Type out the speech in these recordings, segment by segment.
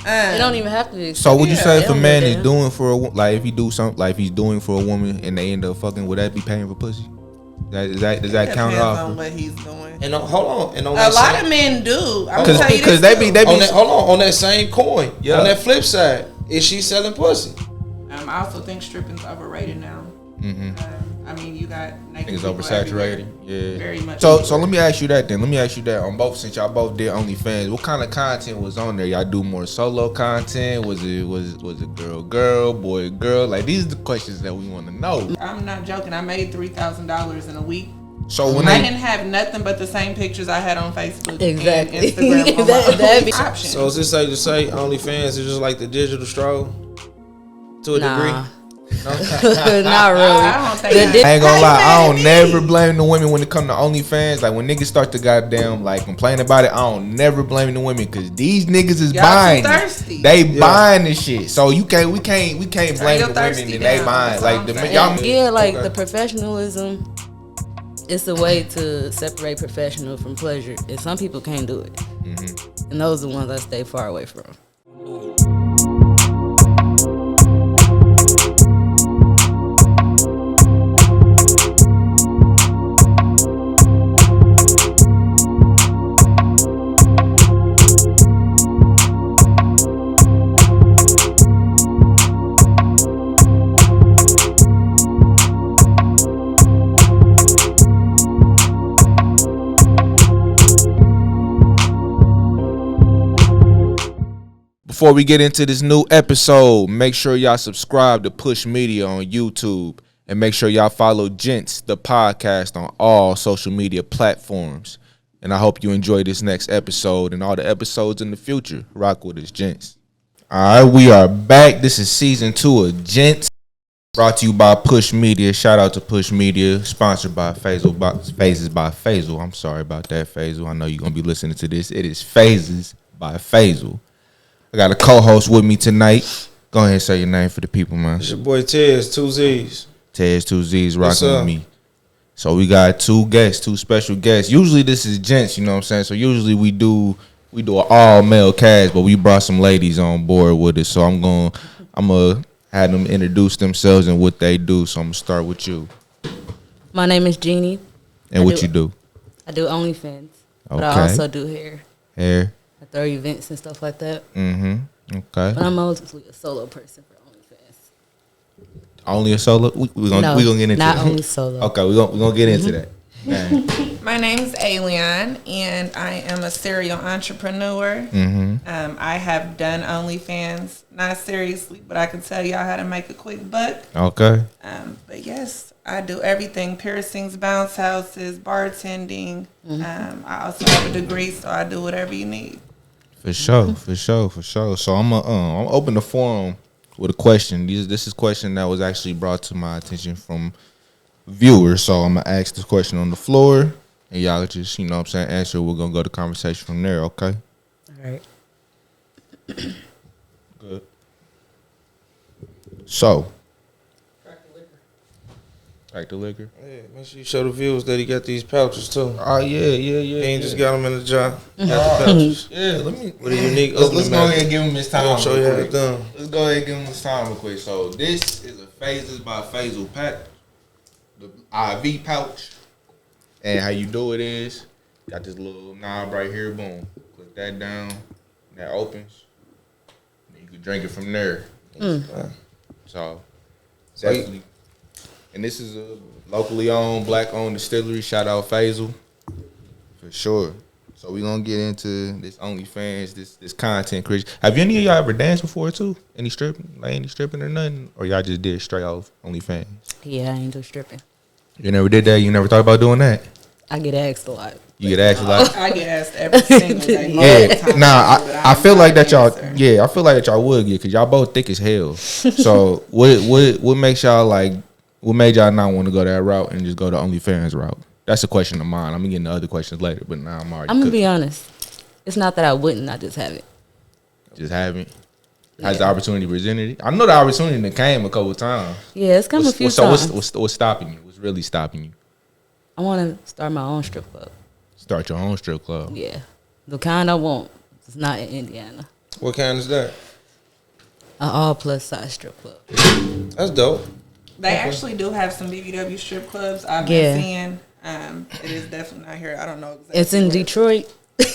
It don't even have to be. So would you say if a man is doing for a like if he do something like if he's doing for a woman and they end up fucking, would that be paying for pussy? Does that count off? On what he's doing. And hold on, and on a lot of men do. Because they be on that same coin. Yeah. On that flip side, is she selling pussy? I also think stripping's overrated now. I mean, you got niggas oversaturated. Yeah, very much. So let me ask you that then. Let me ask you that on both, since y'all both did OnlyFans. What kind of content was on there? Y'all do more solo content? Was it girl, boy, girl? Like these are the questions that we want to know. I'm not joking. I made $3,000 in a week. So when I didn't have nothing but the same pictures I had on Facebook exactly. and Instagram. that'd be option. So is it safe to say OnlyFans is just like the digital Stroll to a degree? No? Not really. I ain't gonna lie, I don't never blame the women when it come to OnlyFans. Like when niggas start to goddamn like complain about it, I don't never blame the women because these niggas is buying it. They buying the shit. So we can't blame the women and they buying like the professionalism. It's a way to separate professional from pleasure, and some people can't do it. And those are the ones I stay far away from. Before we get into this new episode, make sure y'all subscribe to Push Media on YouTube and make sure y'all follow Gentz, the podcast, on all social media platforms. And I hope you enjoy this next episode and all the episodes in the future. Rock with us, Gentz. All right, we are back. This is season 2 of Gentz, brought to you by Push Media. Shout out to Push Media, sponsored by Phases by Faisal. I'm sorry about that, Faisal. I know you're going to be listening to this. It is Phases by Faisal. I got a co-host with me tonight. Go ahead and say your name for the people, man. It's your boy Tez, 2 Z's. Tez, 2 Z's, rocking with me. So we got 2 special guests. Usually this is Gentz, you know what I'm saying? So usually we do an all-male cast, but we brought some ladies on board with it. So I'm gonna have them introduce themselves and what they do. So I'm gonna start with you. My name is Jeannie. And what you do? I do OnlyFans, but I also do hair. Hair. I throw events and stuff like that. Okay. But I'm mostly a solo person for OnlyFans. Only a solo? We gonna get into not that. Only solo. Okay, we gonna get into that. My name's Alien, and I am a serial entrepreneur. I have done OnlyFans, not seriously, but I can tell y'all how to make a quick buck. Okay. But yes, I do everything: piercings, bounce houses, bartending. I also have a degree, so I do whatever you need. For sure. So I'm open the forum with a question. This is a question that was actually brought to my attention from viewers. So I'm gonna ask this question on the floor, and y'all just, you know what I'm saying, answer. We're gonna go to conversation from there. Okay. All right. Good. So. Crack the liquor. Yeah, make sure you show the viewers that he got these pouches too. Oh yeah. He ain't just got them in the jar. Got the pouches. Yeah, let me. With a unique. Let's go ahead and give him his time. I'll show you how it's done. Let's go ahead and give him his time real quick. So this is a Phases by Faisal pack, the IV pouch, and how you do it is got this little knob right here. Boom, click that down, that opens. Then you can drink it from there. So definitely. And this is a locally owned, black owned distillery. Shout out Faisal. For sure. So we gonna get into this OnlyFans, this content creation. Have any of y'all ever danced before too? Any stripping or nothing? Or y'all just did straight off OnlyFans? Yeah, I ain't do stripping. You never did that? You never thought about doing that? I get asked a lot. You get asked a lot? I get asked every single day. I feel like that y'all. Yeah, I feel like that y'all would get, because y'all both thick as hell. So what makes y'all like? What made y'all not want to go that route and just go the OnlyFans route? That's a question of mine. I'm gonna get into other questions later, but now I'm already. I'm gonna be honest. It's not that I wouldn't. I just haven't. Just haven't. Has the opportunity presented it? I know the opportunity that came a couple of times. Yeah, it's come a few times. So what's stopping you? What's really stopping you? I want to start my own strip club. Start your own strip club. Yeah, the kind I want. It's not in Indiana. What kind is that? An all plus size strip club. That's dope. They actually do have some BBW strip clubs I've been seeing. It is definitely not here. I don't know exactly. It's in Detroit.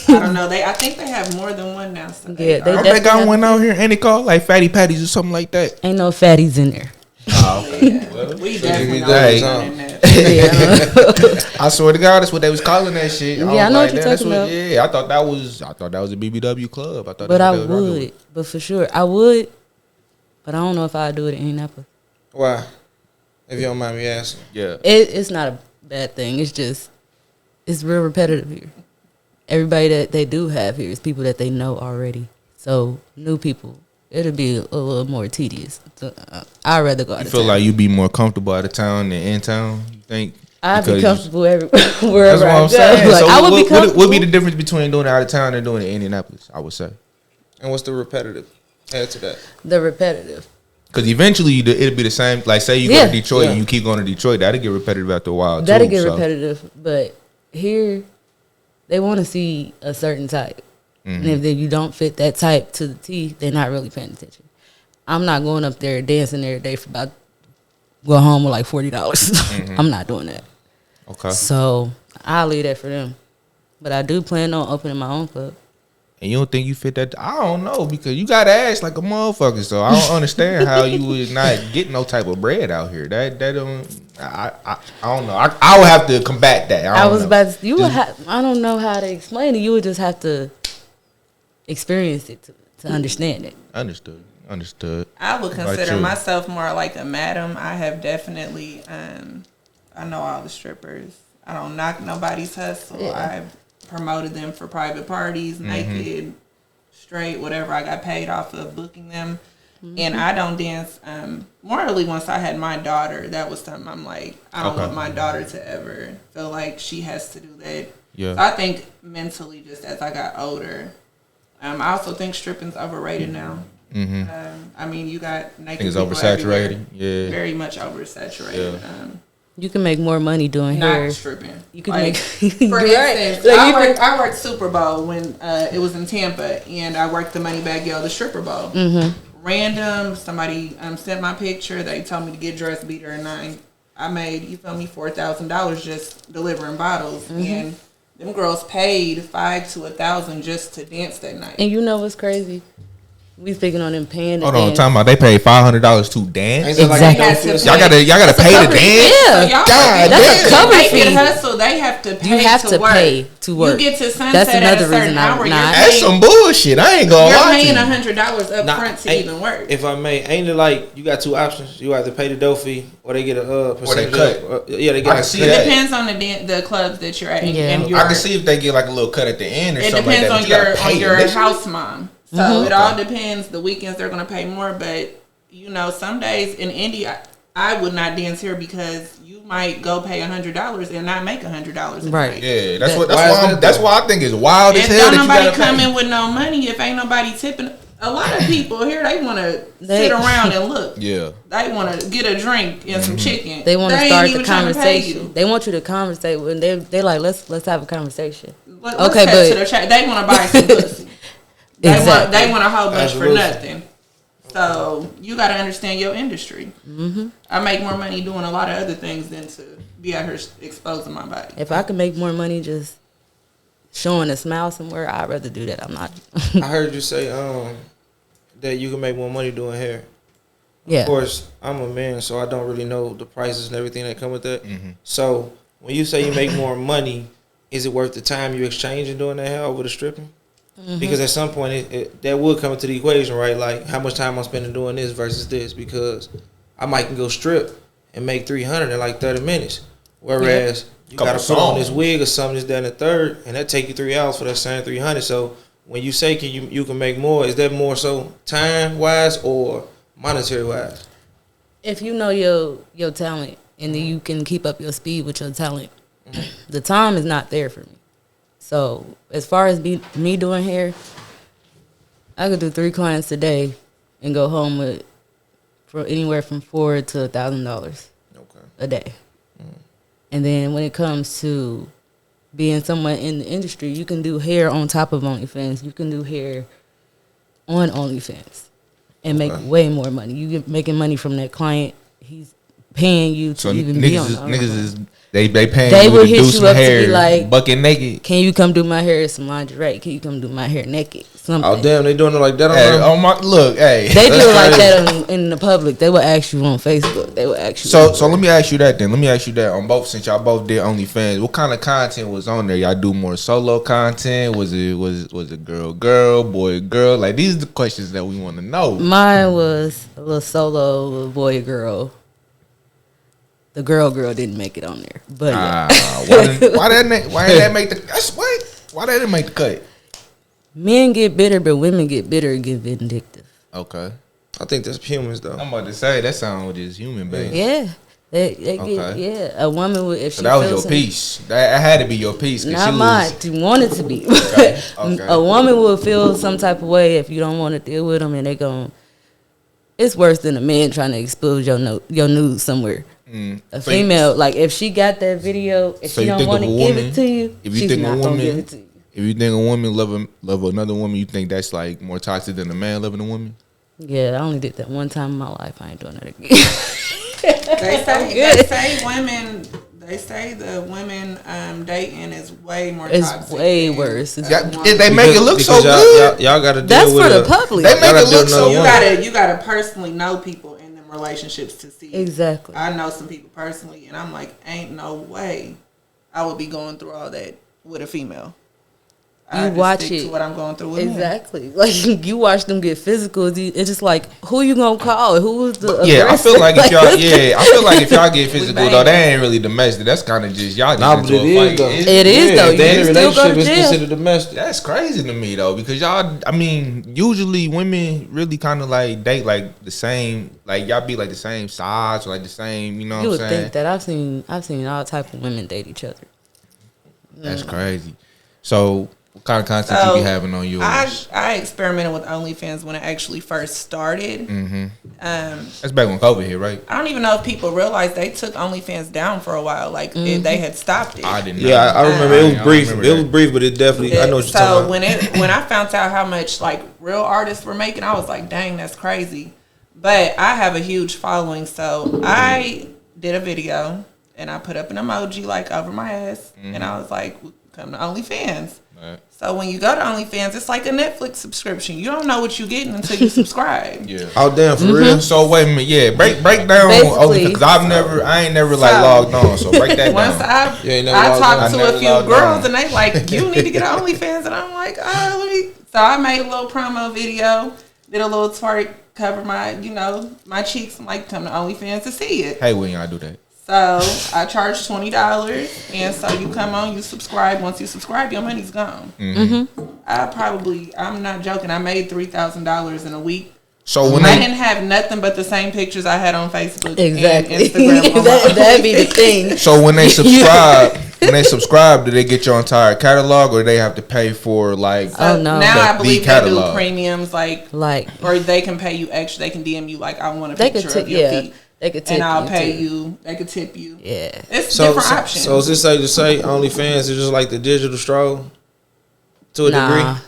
I don't know. I think they have more than one now. So Yeah, they got one out here, and they call like Fatty Patties or something like that. Ain't no fatties in there. Oh, okay. Yeah. Well, We definitely hey. don't that. Yeah. I swear to God, that's what they was calling that shit. Yeah, I know what you're talking about. Yeah, I thought that was a BBW club. I thought, But I that's what they was would. But for sure, I would. But I don't know if I'd do it in Indianapolis. Why? If you don't mind me asking. Yeah. It's not a bad thing. It's just, it's real repetitive here. Everybody that they do have here is people that they know already. So new people, it'll be a little more tedious. So, I'd rather go out You of feel town. like you'd be more comfortable out of town than in town? You think? I'd be Because- comfortable wherever That's I what go. I'm saying. Like, So I would be what comfortable. would be the difference between doing it out of town and doing it in Indianapolis? I would say. And what's the repetitive? Add to that. The repetitive. Because eventually it'll be the same. Like say you go Yeah. to Detroit Yeah. and you keep going to Detroit, that'll get repetitive after a while. That'll too, get so. repetitive. But here, they want to see a certain type. And if you don't fit that type to the T, they're not really paying attention. I'm not going up there dancing every day for about go home with like $40. I'm not doing that. Okay. So I'll leave that for them. But I do plan on opening my own club. And you don't think you fit that? I don't know because you got ass like a motherfucker. So I don't understand how you would not get no type of bread out here. That don't. I don't know. I would have to combat that. I don't know. About to, you would have. I don't know how to explain it. You would just have to experience it to understand it. Understood. I would Like consider you. myself more like a madam. I have definitely, I know all the strippers. I don't knock nobody's hustle. Yeah. I've promoted them for private parties, naked, straight, whatever. I got paid off of booking them. And I don't dance. Morally, once I had my daughter, that was something I'm like, I don't want my daughter to ever feel like she has to do that. Yeah. So I think mentally, just as I got older, I also think stripping's overrated now. I mean, you got naked I think it's people oversaturated. everywhere. Yeah. Very much oversaturated. You can make more money doing Not hair. stripping. You can Like, make. for You're instance, right. Like, I worked Super Bowl when it was in Tampa, and I worked the Moneybag Yo, the stripper bowl. Random, somebody sent my picture. They told me to get dressed, beat her, and I made, you feel me, $4,000 just delivering bottles, and them girls paid $5,000 to $1,000 just to dance that night. And you know what's crazy? We speaking on them paying to Hold on, dance. talking about they paid $500 to dance. Ain't that like Exactly. they don't feel Y'all gotta pay to dance. Yeah. y'all God that's damn. a cover They fee. can Hustle. They have to pay. You have to work. pay to work. You get to sunset That's at another a certain reason hour. I'm You're not. That's some bullshit. I ain't gonna You're lie paying to you. $100 up front to ain't- even work. If I may, ain't it like you got two options? You either pay the dough fee or they get a percentage. cut. Yeah, they I get can a see cut. that. It depends on the clubs that you're at. Yeah. And I can see if they get like a little cut at the end or it something like depends that. on but you gotta pay your initially. house mom. So it all depends. The weekends they're gonna pay more, but you know, some days in Indy, I would not dance here because you might go pay $100 and not make $100. Right. Yeah, Why is that, that's though? why I think it's wild as If hell don't that you nobody gotta come pay. in with no money, if ain't nobody tipping, a lot of people here they want to sit around and look. Yeah. They want to get a drink and some chicken. They want to ain't start even the trying to pay conversation. you. They want you to conversate with. They like let's have a conversation. Let's Okay, cut but- to the chat. They want to buy some pussy. Exactly. They want a whole bunch Absolutely. for nothing. So you got to understand your industry. I make more money doing a lot of other things than to be out here exposing my body. If I could make more money just showing a smile somewhere, I'd rather do that. I'm not. I heard you say that you can make more money doing hair. Yeah. Of course, I'm a man, so I don't really know the prices and everything that come with that. So when you say you make more money, is it worth the time you exchange in doing that hair over the stripping? Because at some point, that would come into the equation, right? Like how much time I'm spending doing this versus this. Because I might can go strip and make 300 in like 30 minutes, whereas you got to put on this wig or something, this, that, and the third, and that take you 3 hours for that same 300. So when you say you can make more, is that more so time wise or monetary wise? If you know your talent and then you can keep up your speed with your talent, the time is not there for me. So as far as me doing hair, I could do 3 clients a day and go home with for anywhere from $400 to $1,000 a day. And then when it comes to being someone in the industry, you can do hair on top of OnlyFans. You can do hair on OnlyFans and make way more money. You get making money from that client. He's paying you to even be on OnlyFans. Niggas is they paying They you will to hit do you some up to hair be like, bucket naked. Can you come do my hair in some lingerie? Can you come do my hair naked? Something. Oh damn, they doing it like that on Hey, there? oh my, look, hey. They do it like that in the public. They will ask you on Facebook. They will ask you. So let me ask you that then. Let me ask you that on both, since y'all both did OnlyFans. What kind of content was on there? Y'all do more solo content? Was it girl, boy, like these are the questions that we want to know. Mine was a little solo, little boy, girl. The girl didn't make it on there, but why didn't that make the? That's what. Why didn't make the cut? Men get bitter, but women get bitter and get vindictive. Okay. I think that's humans though. I'm about to say that sounds just human based. Yeah, they get a woman with if So she that was feels your piece. That had to be your piece. Not mine. To want it to be. Okay. A woman will feel some type of way if you don't want to deal with them, and they gon'. It's worse than a man trying to expose your nudes somewhere. A female, like if she got that video, if she don't want to give it to you, she's not gonna give it to you. If you think a woman love another woman, you think that's like more toxic than a man loving a woman? Yeah, I only did that one time in my life. I ain't doing that again. They say the women dating is way more It's toxic. way worse. They make it look so good. Y'all got to deal That's with for the public. They make it look so good. You gotta personally know people in them relationships to see. Exactly. I know some people personally, and I'm like, ain't no way I would be going through all that with a female. You watch it. To what I'm going through with exactly. Men. Like you watch them get physical. It's just like who you gonna call? Who's the aggressor? Yeah, I feel like if y'all get physical though, that ain't really domestic. That's kind of just y'all just into a fight. It is though. You still go to jail. Considered domestic. That's crazy to me though, because y'all. I mean, usually women really kind of like date like the same. Like y'all be like the same size or like the same. You know what I'm saying? You would think that I've seen all type of women date each other. That's crazy. So. What kind of content you be having on yours? I experimented with OnlyFans when it actually first started. Mm-hmm. That's back when COVID hit, right? I don't even know if people realize they took OnlyFans down for a while. Like they had stopped it. I didn't know. Yeah, I remember it was brief. It was brief, but it definitely. I know what you're talking about. So when I found out how much like real artists were making, I was like, dang, that's crazy. But I have a huge following, so I did a video and I put up an emoji like over my ass, and I was like, come to OnlyFans. Right. So when you go to OnlyFans, it's like a Netflix subscription. You don't know what you're getting until you subscribe. Yeah. Oh damn, for real. So wait a minute, yeah. Break down OnlyFans because I ain't never like logged on. So break that once down. I talked to a few girls and they like, you need to get on OnlyFans, and I'm like, let me. So I made a little promo video, did a little twerk, cover my my cheeks. I'm like, come to OnlyFans to see it. Hey, when y'all do that? So I charge $20, and so you come on, you subscribe. Once you subscribe, your money's gone. I'm not joking. I made $3,000 in a week. So when I didn't have nothing but the same pictures I had on Facebook exactly. and Instagram. That'd be the thing. So when they subscribe, do they get your entire catalog, or do they have to pay for like? Oh no! Now I believe they do premiums, like, or they can pay you extra. They can DM you like, I want a picture of your feet. They could tip and I'll you pay too. you. They could tip you. Yeah. It's different options. So is it safe to say OnlyFans is just like the digital Stroll to a degree? Not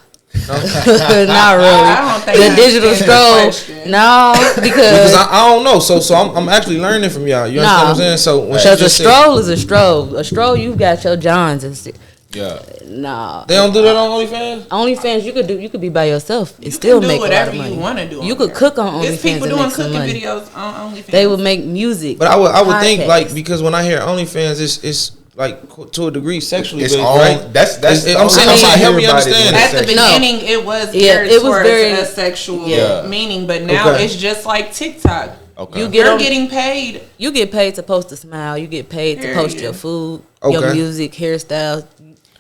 really. I don't think the digital Stroll. No, because I don't know. So I'm actually learning from y'all. You understand what I'm saying? So when a stroll is a stroll. A stroll, you've got your Johns and stuff. Yeah. Nah. They don't do that on OnlyFans? OnlyFans, you could be by yourself and still make a lot of money. You want to do. You could cook on OnlyFans. There's people and doing make some cooking money. videos on OnlyFans. They would make music. But I would think like, because when I hear OnlyFans, it's like to a degree sexually based, right? That's I'm saying help me understand. At the beginning, it was very a sexual meaning, but now it's just like TikTok. Okay. You're getting paid. You get paid to post a smile. You get paid to post your food, your music, hairstyles.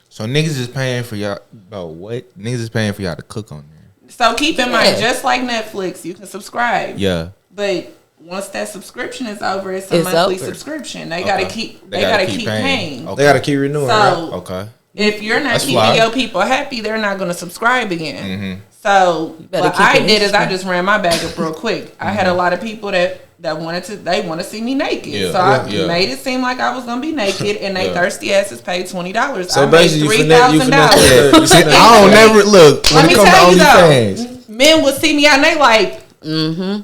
So niggas is paying for y'all. Bro, what? Niggas is paying for y'all to cook on there. So keep in mind, just like Netflix, you can subscribe. Yeah. But once that subscription is over, it's a monthly subscription. They gotta keep. They gotta keep paying. Okay. They gotta keep renewing. So right? Okay. If you're not keeping your people happy, they're not gonna subscribe again. So what I did is I just ran my bag up real quick. I had a lot of people that want to see me naked. So I made it seem like I was gonna be naked, and they thirsty asses paid $20. So I basically, made $3,000. I don't never look when it comes to OnlyFans. men would see me out and they like,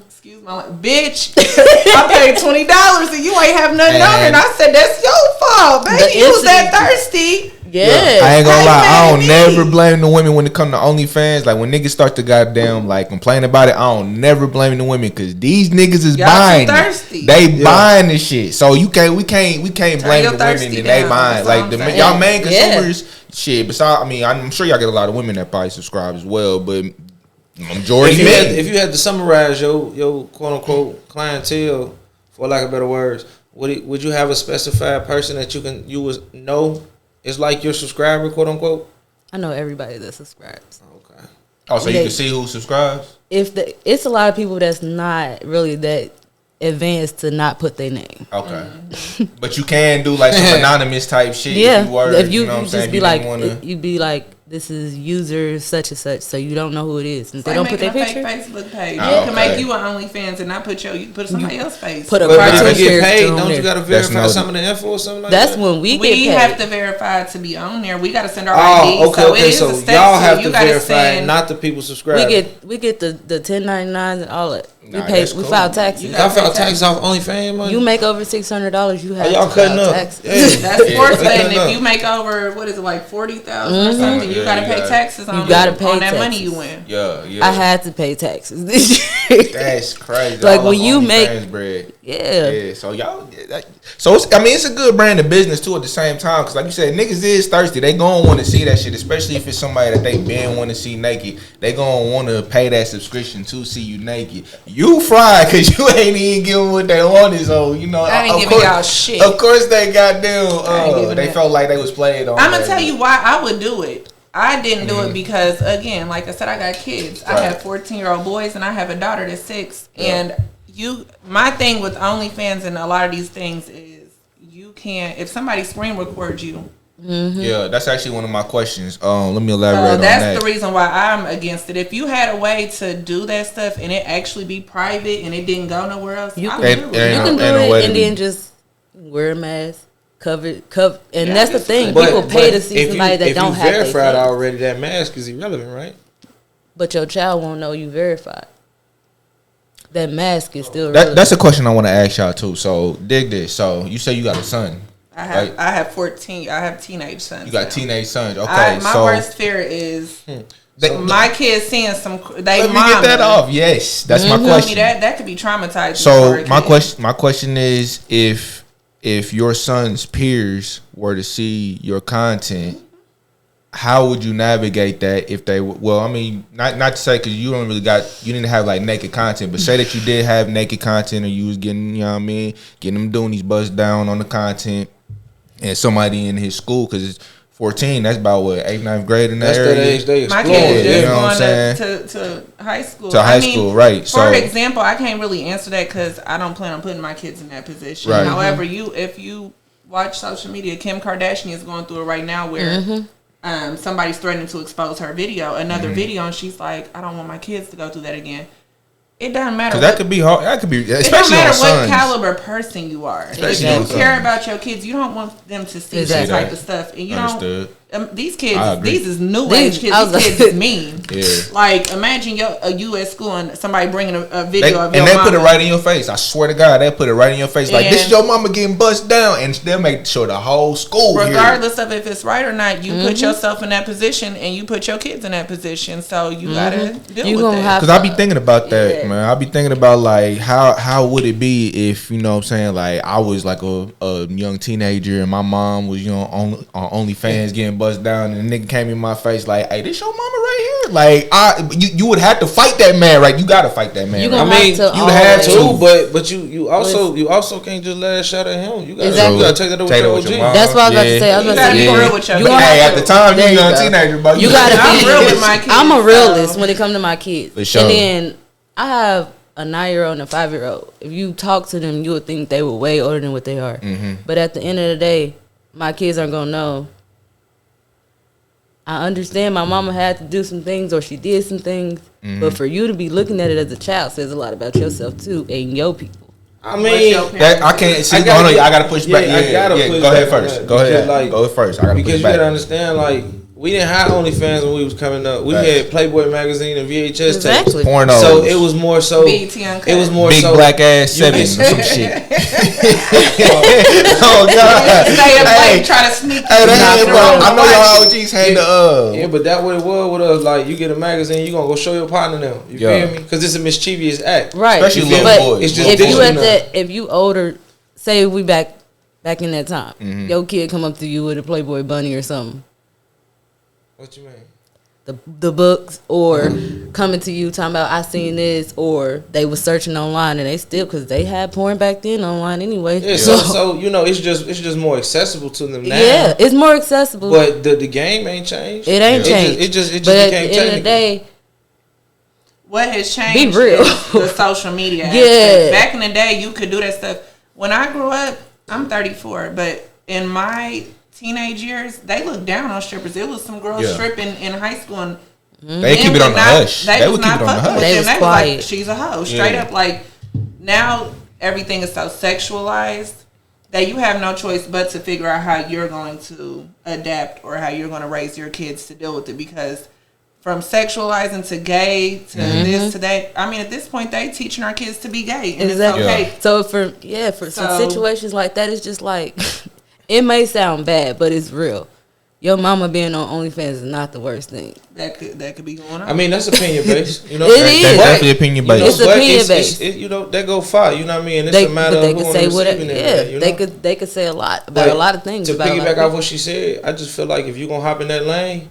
excuse my bitch, I paid $20 and you ain't have nothing on it. And I said, that's your fault, baby. You was that thirsty. Yeah. I ain't gonna lie, I don't never blame the women when it come to OnlyFans. Like when niggas start to goddamn like complain about it, I don't never blame the women because these niggas is buying it. They buying this shit. So we can't blame the women and they buying. Like y'all main consumers, shit. Besides, I mean, I'm sure y'all get a lot of women that probably subscribe as well, but majority men. If you had to summarize your quote unquote clientele, for lack of better words, would you have a specified person that you would know? It's like your subscriber, quote unquote. I know everybody that subscribes. Okay. Oh, so you can see who subscribes? It's a lot of people that's not really that advanced to not put their name. Okay. But you can do like some anonymous type shit. Yeah. If you know what I'm just saying? be like, you'd be like, this is user such and such, so you don't know who it is. And they don't put their picture. Fake Facebook page. You can make you an OnlyFans and not put you can put somebody else's face. Put a cartoon cartoon get paid. character. Don't you got to verify some of the info or something like that's that? when we get We paid. have to verify to be on there. We got to send our ID. Okay. So y'all have to verify, send, not the people subscribing. We get the 1099s and all that. Nah, We cool. file taxes. Y'all file taxes off OnlyFans money? You make over $600, you have y'all to cutting file up? taxes. Yeah. that's sports Yeah. betting. If you make over like 40,000 or something, you got to pay taxes on that money you win. Yeah. I had to pay taxes this year. That's crazy. Like All when of you OnlyFans make bread. Yeah. So y'all, so it's a good brand of business too at the same time. Cause like you said, niggas is thirsty. They gonna want to see that shit, especially if it's somebody that they been want to see naked. They gonna want to pay that subscription to see you naked. You fried cause you ain't even giving what they wanted. So you know, I ain't giving y'all shit. Of course they goddamn. They felt like they was played on. I'm gonna tell you why I would do it. I didn't do it because, again, like I said, I got kids. Right. I have 14-year-old boys, and I have a daughter that's 6. Yeah. And my thing with OnlyFans and a lot of these things is you can't. If somebody screen records you. Mm-hmm. Yeah, that's actually one of my questions. Let me elaborate on that. That's the reason why I'm against it. If you had a way to do that stuff and it actually be private and it didn't go nowhere else, you can do it. You can do it and then just wear a mask. Cover, and that's the thing. People pay to see somebody that don't have. If you verified already, that mask is irrelevant, right? But your child won't know you verified. That mask is still relevant. That's a question I want to ask y'all too. So dig this. So you say you got a son. I have 14. I have teenage sons. You got teenage sons. Okay. My worst fear is my kids seeing some. Let me get that off. Yes, that's my question. That could be traumatizing. So my question is if your son's peers were to see your content, how would you navigate that if they well, I mean, not to say because you didn't have like naked content, but say that you did have naked content or you was getting, you know what I mean, getting them doing these bust down on the content and somebody in his school, because it's 14, that's about what, 8th, 9th grade in that area. That age they my kids just going to high school. To high school, right. For example, I can't really answer that because I don't plan on putting my kids in that position. Right. However, if you watch social media, Kim Kardashian is going through it right now where somebody's threatening to expose her video, another video, and she's like, I don't want my kids to go through that again. It doesn't matter. Because that could be hard. That could be, especially it don't matter on what sons. caliber person you are. Especially if you care about your kids, you don't want them to see that type of stuff. And you Understood. These kids, these is new age kids. These kids is mean. Yeah. Like, imagine you at school and somebody bringing a video of your and they mama. put it right in your face. I swear to God, they put it right in your face. Like, this is your mama getting bust down, and they'll make sure the whole school regardless of if it's right or not, you put yourself in that position and you put your kids in that position. So you gotta deal with that. Because I be thinking about that, man. I be thinking about like how would it be if, you know what I'm saying, like I was like a young teenager and my mom was, you know, on OnlyFans getting bust down, and the nigga came in my face like, hey, this your mama right here. Like you would have to fight that man, right? You gotta fight that man. I mean, you have to, but you also can't just let a shot at him. You gotta, exactly. you gotta take that over to your OG. That's what I was about to say. I was you about to say, be real with your hey, at the time you young teenager, but you gotta be I'm real with my kids. I'm a realist when it comes to my kids. For sure. And then I have a 9-year-old and a 5-year-old. If you talk to them, you would think they were way older than what they are. But at the end of the day, my kids aren't gonna know. I understand my mama had to do some things or she did some things, but for you to be looking at it as a child says a lot about yourself too and your people. I mean, I can't see. I gotta push back. Yeah, go ahead first. Go ahead. Like, go first. I gotta because push you back. gotta understand, like, We didn't have OnlyFans when we was coming up. We had Playboy magazine and VHS Exactly. tapes. Pornos. So it was more so. BET Uncut. It was more Big so. black ass sevens or some shit. Oh God! Stay up late, try to sneak. Hey, Knock bro, it on I know the y'all OGs had the Yeah, but that what it was with us. Like, you get a magazine, you gonna go show your partner now. You Yeah. feel me? Because it's a mischievous act. Right. Especially little but boys. It's just if you digital at now. that, if you older, say we back in that time, your kid come up to you with a Playboy bunny or something, What you mean? the books, or coming to you talking about I seen this, or they was searching online and they still, because they had porn back then online anyway. Yeah, so you know, it's just more accessible to them now. yeah, it's more accessible. But the game ain't changed. It ain't changed. It just but at became the end of the technical. day, What has changed Be real. is the social media Yeah. aspect. Back in the day, you could do that stuff. When I grew up, I'm 34, but in my teenage years, they looked down on strippers. It was some girls Yeah. stripping in high school, and They keep it on the hush. They would keep it on the fucking hush. with They them. was They was quiet. like, she's a hoe. Straight Yeah. up, like, now everything is so sexualized that you have no choice but to figure out how you're going to adapt or how you're going to raise your kids to deal with it, because from sexualizing to gay to this to that, I mean, at this point, they teaching our kids to be gay, and exactly. it's okay. So for some situations like that, it's just like it may sound bad, but it's real. Your mama being on OnlyFans is not the worst thing. That could be going on. I mean, that's opinion based. You know, It That's is. definitely opinion based. It's but opinion based. you know, that go far. You know what I mean? It's They, a matter but they of could who say on the whatever. receiving end Yeah, of that, you know? they could say a lot about But a lot of things. To about a lot piggyback of off what she said, I just feel like if you gonna hop in that lane,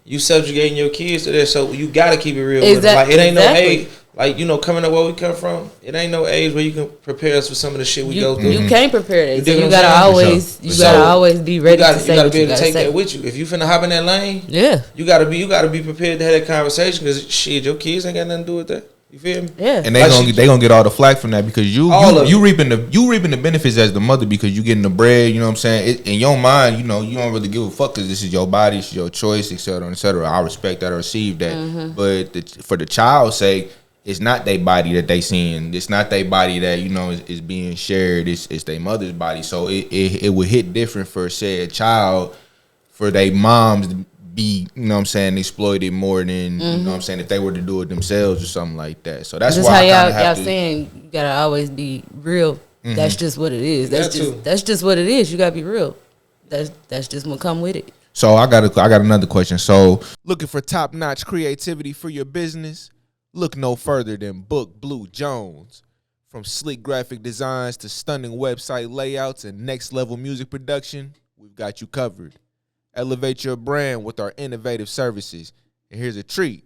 you subjugating your kids to that. So you gotta keep it real. With them. Like, it ain't no Exactly. age. Like, you know, coming up where we come from, it ain't no age where you can prepare us for some of the shit we go through. You can't prepare that. You So dig you what gotta I'm saying? always For you sure. gotta always be ready to say you gotta what be you able to gotta take say. that with you. If you finna hop in that lane, Yeah, you gotta be prepared to have that conversation, because shit, your kids ain't got nothing to do with that. You feel me? yeah. And they gonna get all the flack from that, because you reaping the benefits as the mother, because you getting the bread. You know what I'm saying? In your mind, you know, you don't really give a fuck because this is your body, it's your choice, etc., etc. I respect that, I receive that. But for the child's sake, it's not their body that they seeing. It's not their body that, you know, is being shared. It's their mother's body. So it would hit different for, say, a child, for their moms to be, you know what I'm saying, exploited more than, you know what I'm saying, if they were to do it themselves or something like that. So that's Just why how I kind y'all of have to. saying you gotta always be real. That's just what it is. That too. That's just what it is. You gotta be real. That's just what come with it. So I got another question. So, looking for top-notch creativity for your business? Look no further than Book Blue Jones. From sleek graphic designs to stunning website layouts and next-level music production, we've got you covered. Elevate your brand with our innovative services. And here's a treat.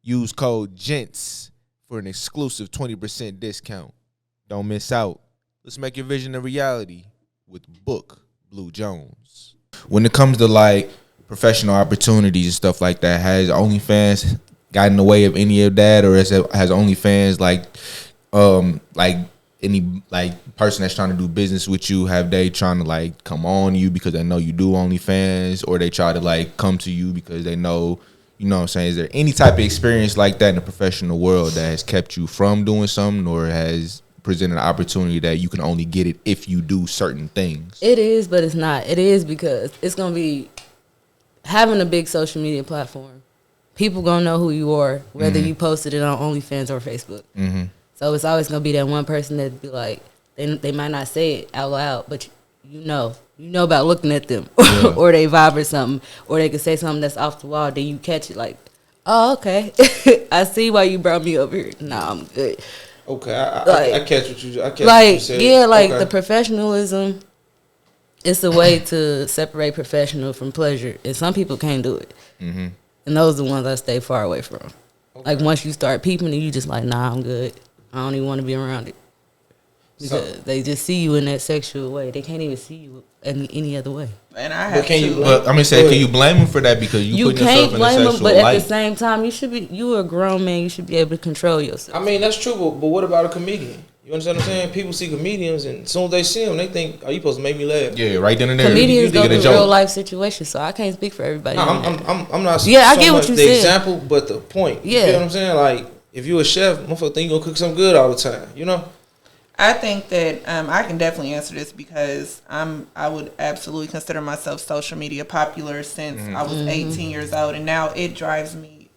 Use code GENTS for an exclusive 20% discount. Don't miss out. Let's make your vision a reality with Book Blue Jones. When it comes to like professional opportunities and stuff like that, has OnlyFans got in the way of any of that, or has OnlyFans like any like person that's trying to do business with you, have they trying to like come on you because they know you do OnlyFans, or they try to like come to you because they know, you know what I'm saying? Is there any type of experience like that in the professional world that has kept you from doing something, or has presented an opportunity that you can only get it if you do certain things? It is, but it's not. It is because it's gonna be having a big social media platform. People gonna know who you are, whether you posted it on OnlyFans or Facebook. So it's always gonna be that one person that be like, they might not say it out loud, but you know about looking at them, or they vibe or something, or they could say something that's off the wall. Then you catch it like, oh, okay, I see why you brought me over here. Nah, I'm good. Okay, Like- I catch what you. I catch Like, what you said. yeah, like Okay. the professionalism. It's a way to separate professional from pleasure, and some people can't do it. And those are the ones I stay far away from. Like once you start peeping, and you just like, nah, I'm good. I don't even want to be around it, because they just see you in that sexual way. They can't even see you any other way. And I But have can to. you- But can you blame them for that, because you put can't yourself in a blame them, sexual but at light? the same time, you're a grown man. You should be able to control yourself. I mean, that's true, but what about a comedian? You understand what I'm saying? People see comedians, and as soon as they see them, they think, "Are you supposed to make me laugh?" Yeah, right then and there. Comedians You go get a through joke. real life situations, so I can't speak for everybody. No, on that. I'm not. Yeah, I so get what much you the said. example, but the point. You Yeah. feel what I'm saying? Like, if you a chef, motherfucker think you gonna cook something good all the time. You know? I think that I can definitely answer this because I would absolutely consider myself social media popular since I was 18 years old, and now it drives me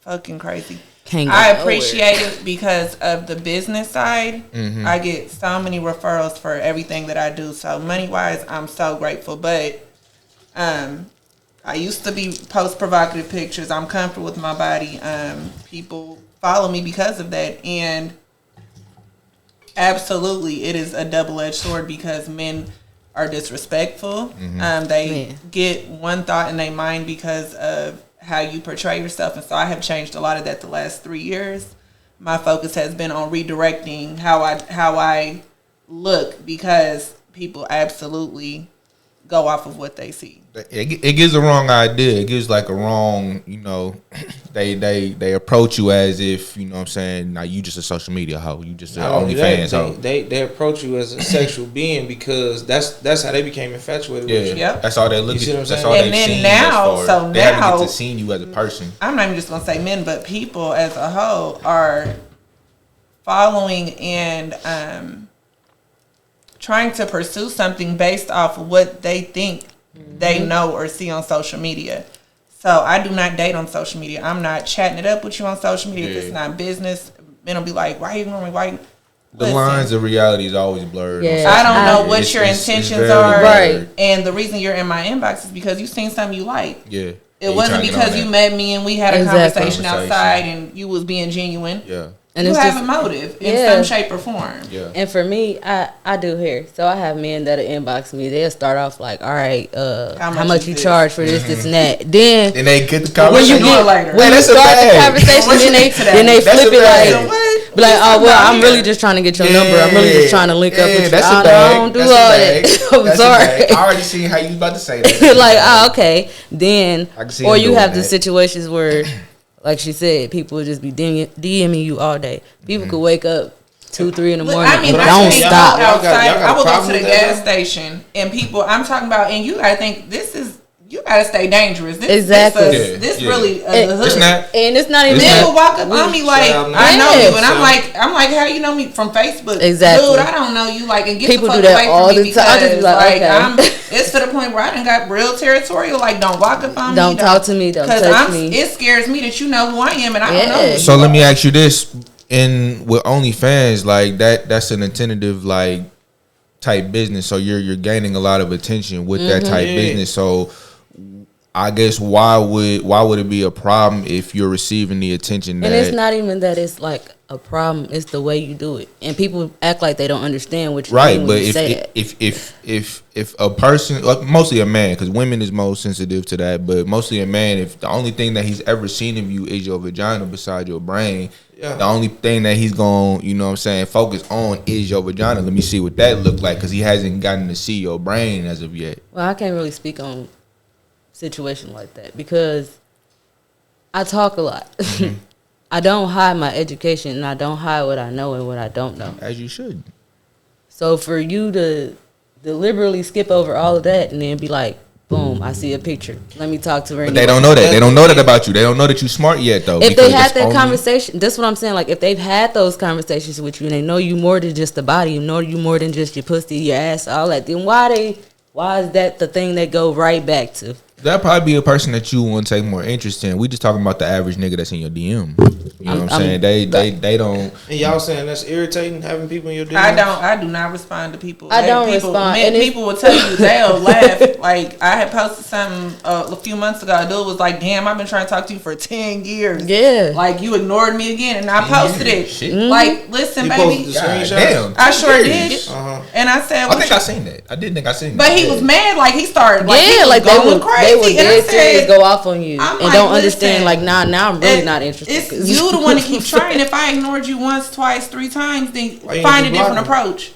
fucking crazy. I appreciate it because of the business side. I get so many referrals for everything that I do. So money wise, I'm so grateful. But I used to post provocative pictures. I'm comfortable with my body. People follow me because of that, and absolutely, it is a double-edged sword because men are disrespectful. They get one thought in their mind because of how you portray yourself. And so I have changed a lot of that the last 3 years. My focus has been on redirecting how I look because people absolutely go off of what they see. It gives a wrong idea. It gives like a wrong, they approach you as if, you know what I'm saying, now you just a social media hoe. You just an OnlyFans hoe. They approach you as a sexual being because that's how they became infatuated with you. Yep. That's all they look at. You That's all they've seen. They haven't get to see you as a person. I'm not even just gonna say men, but people as a whole are following and trying to pursue something based off of what they think they know or see on social media. So I do not date on social media. I'm not chatting it up with you on social media. If it's not business, men will be like, why are you ignoring me? Why? The lines of reality is always blurred. Yeah. I don't know what your intentions are. Right. And the reason you're in my inbox is because you seen something you like. Yeah. It wasn't because you met me and we had a conversation outside and you was being genuine. Yeah. And you have a motive in some shape or form. Yeah. And for me, I do hair. So I have men that'll inbox me. They'll start off like, all right, how much you charge for this and that. Then they get the conversation. When you start the conversation, then they flip it like, oh, well, I'm really just trying to get your number. I'm really just trying to link up with you. I don't do all that. I'm sorry. I already seen how you about to say that. Like, oh, okay. Then, or you have the situations where, like she said, people would just be DMing you all day. People could wake up 2, 3 in the morning and don't stop. I will go to the gas station and people, I'm talking about, and you gotta think you gotta stay dangerous. This really the hood. And it's not even. Men will walk up on me like, I know you, and I'm like, how you know me from Facebook? Exactly. Dude, I don't know you. Like, and get people the fuck do that away all from me the time. I just be like, okay. It's to the point where I done got real territorial. Like, don't walk up on me. Don't talk to me. Don't touch me. It scares me that you know who I am and I don't know. So let me ask you this: with OnlyFans, like that's an attentive like type business. So you're gaining a lot of attention with that type business. So I guess why would it be a problem if you're receiving the attention that? And it's not even that it's like a problem. It's the way you do it, and people act like they don't understand what you mean when you say that. If a person, like mostly a man, because women is most sensitive to that, but mostly a man, if the only thing that he's ever seen of you is your vagina beside your brain, the only thing that he's going, you know what I'm saying, focus on is your vagina. Let me see what that look like, because he hasn't gotten to see your brain as of yet. Well, I can't really speak on situation like that because I talk a lot. I don't hide my education and I don't hide what I know and what I don't know. As you should. So for you to deliberately skip over all of that and then be like, boom, I see a picture. Let me talk to her. But they don't know that. They don't know that about you. They don't know that you're smart yet, though. If they had that conversation, that's what I'm saying. Like, if they've had those conversations with you and they know you more than just the body, know you more than just your pussy, your ass, all that, then why is that the thing they go right back to? That'd probably be a person that you want to take more interest in. We just talking about the average nigga that's in your DM. You know what I'm saying? They don't. And y'all saying that's irritating having people in your DM? I do not respond to people. I don't respond. And people will tell you, they'll laugh. Like, I had posted something a few months ago. A dude was like, damn, I've been trying to talk to you for 10 years. Yeah. Like, you ignored me again. And I posted it. Shit. Like, listen, you baby. Damn. I sure did. And I said, I think I seen that. I did think I seen that. But he was mad. Like, he started, like, yeah, like they were crazy. They were dead serious, go off on you. I'm and don't understand, like, now I'm really not interested. It's you the one to keep trying. If I ignored you once, twice, 3 times, then find a different approach.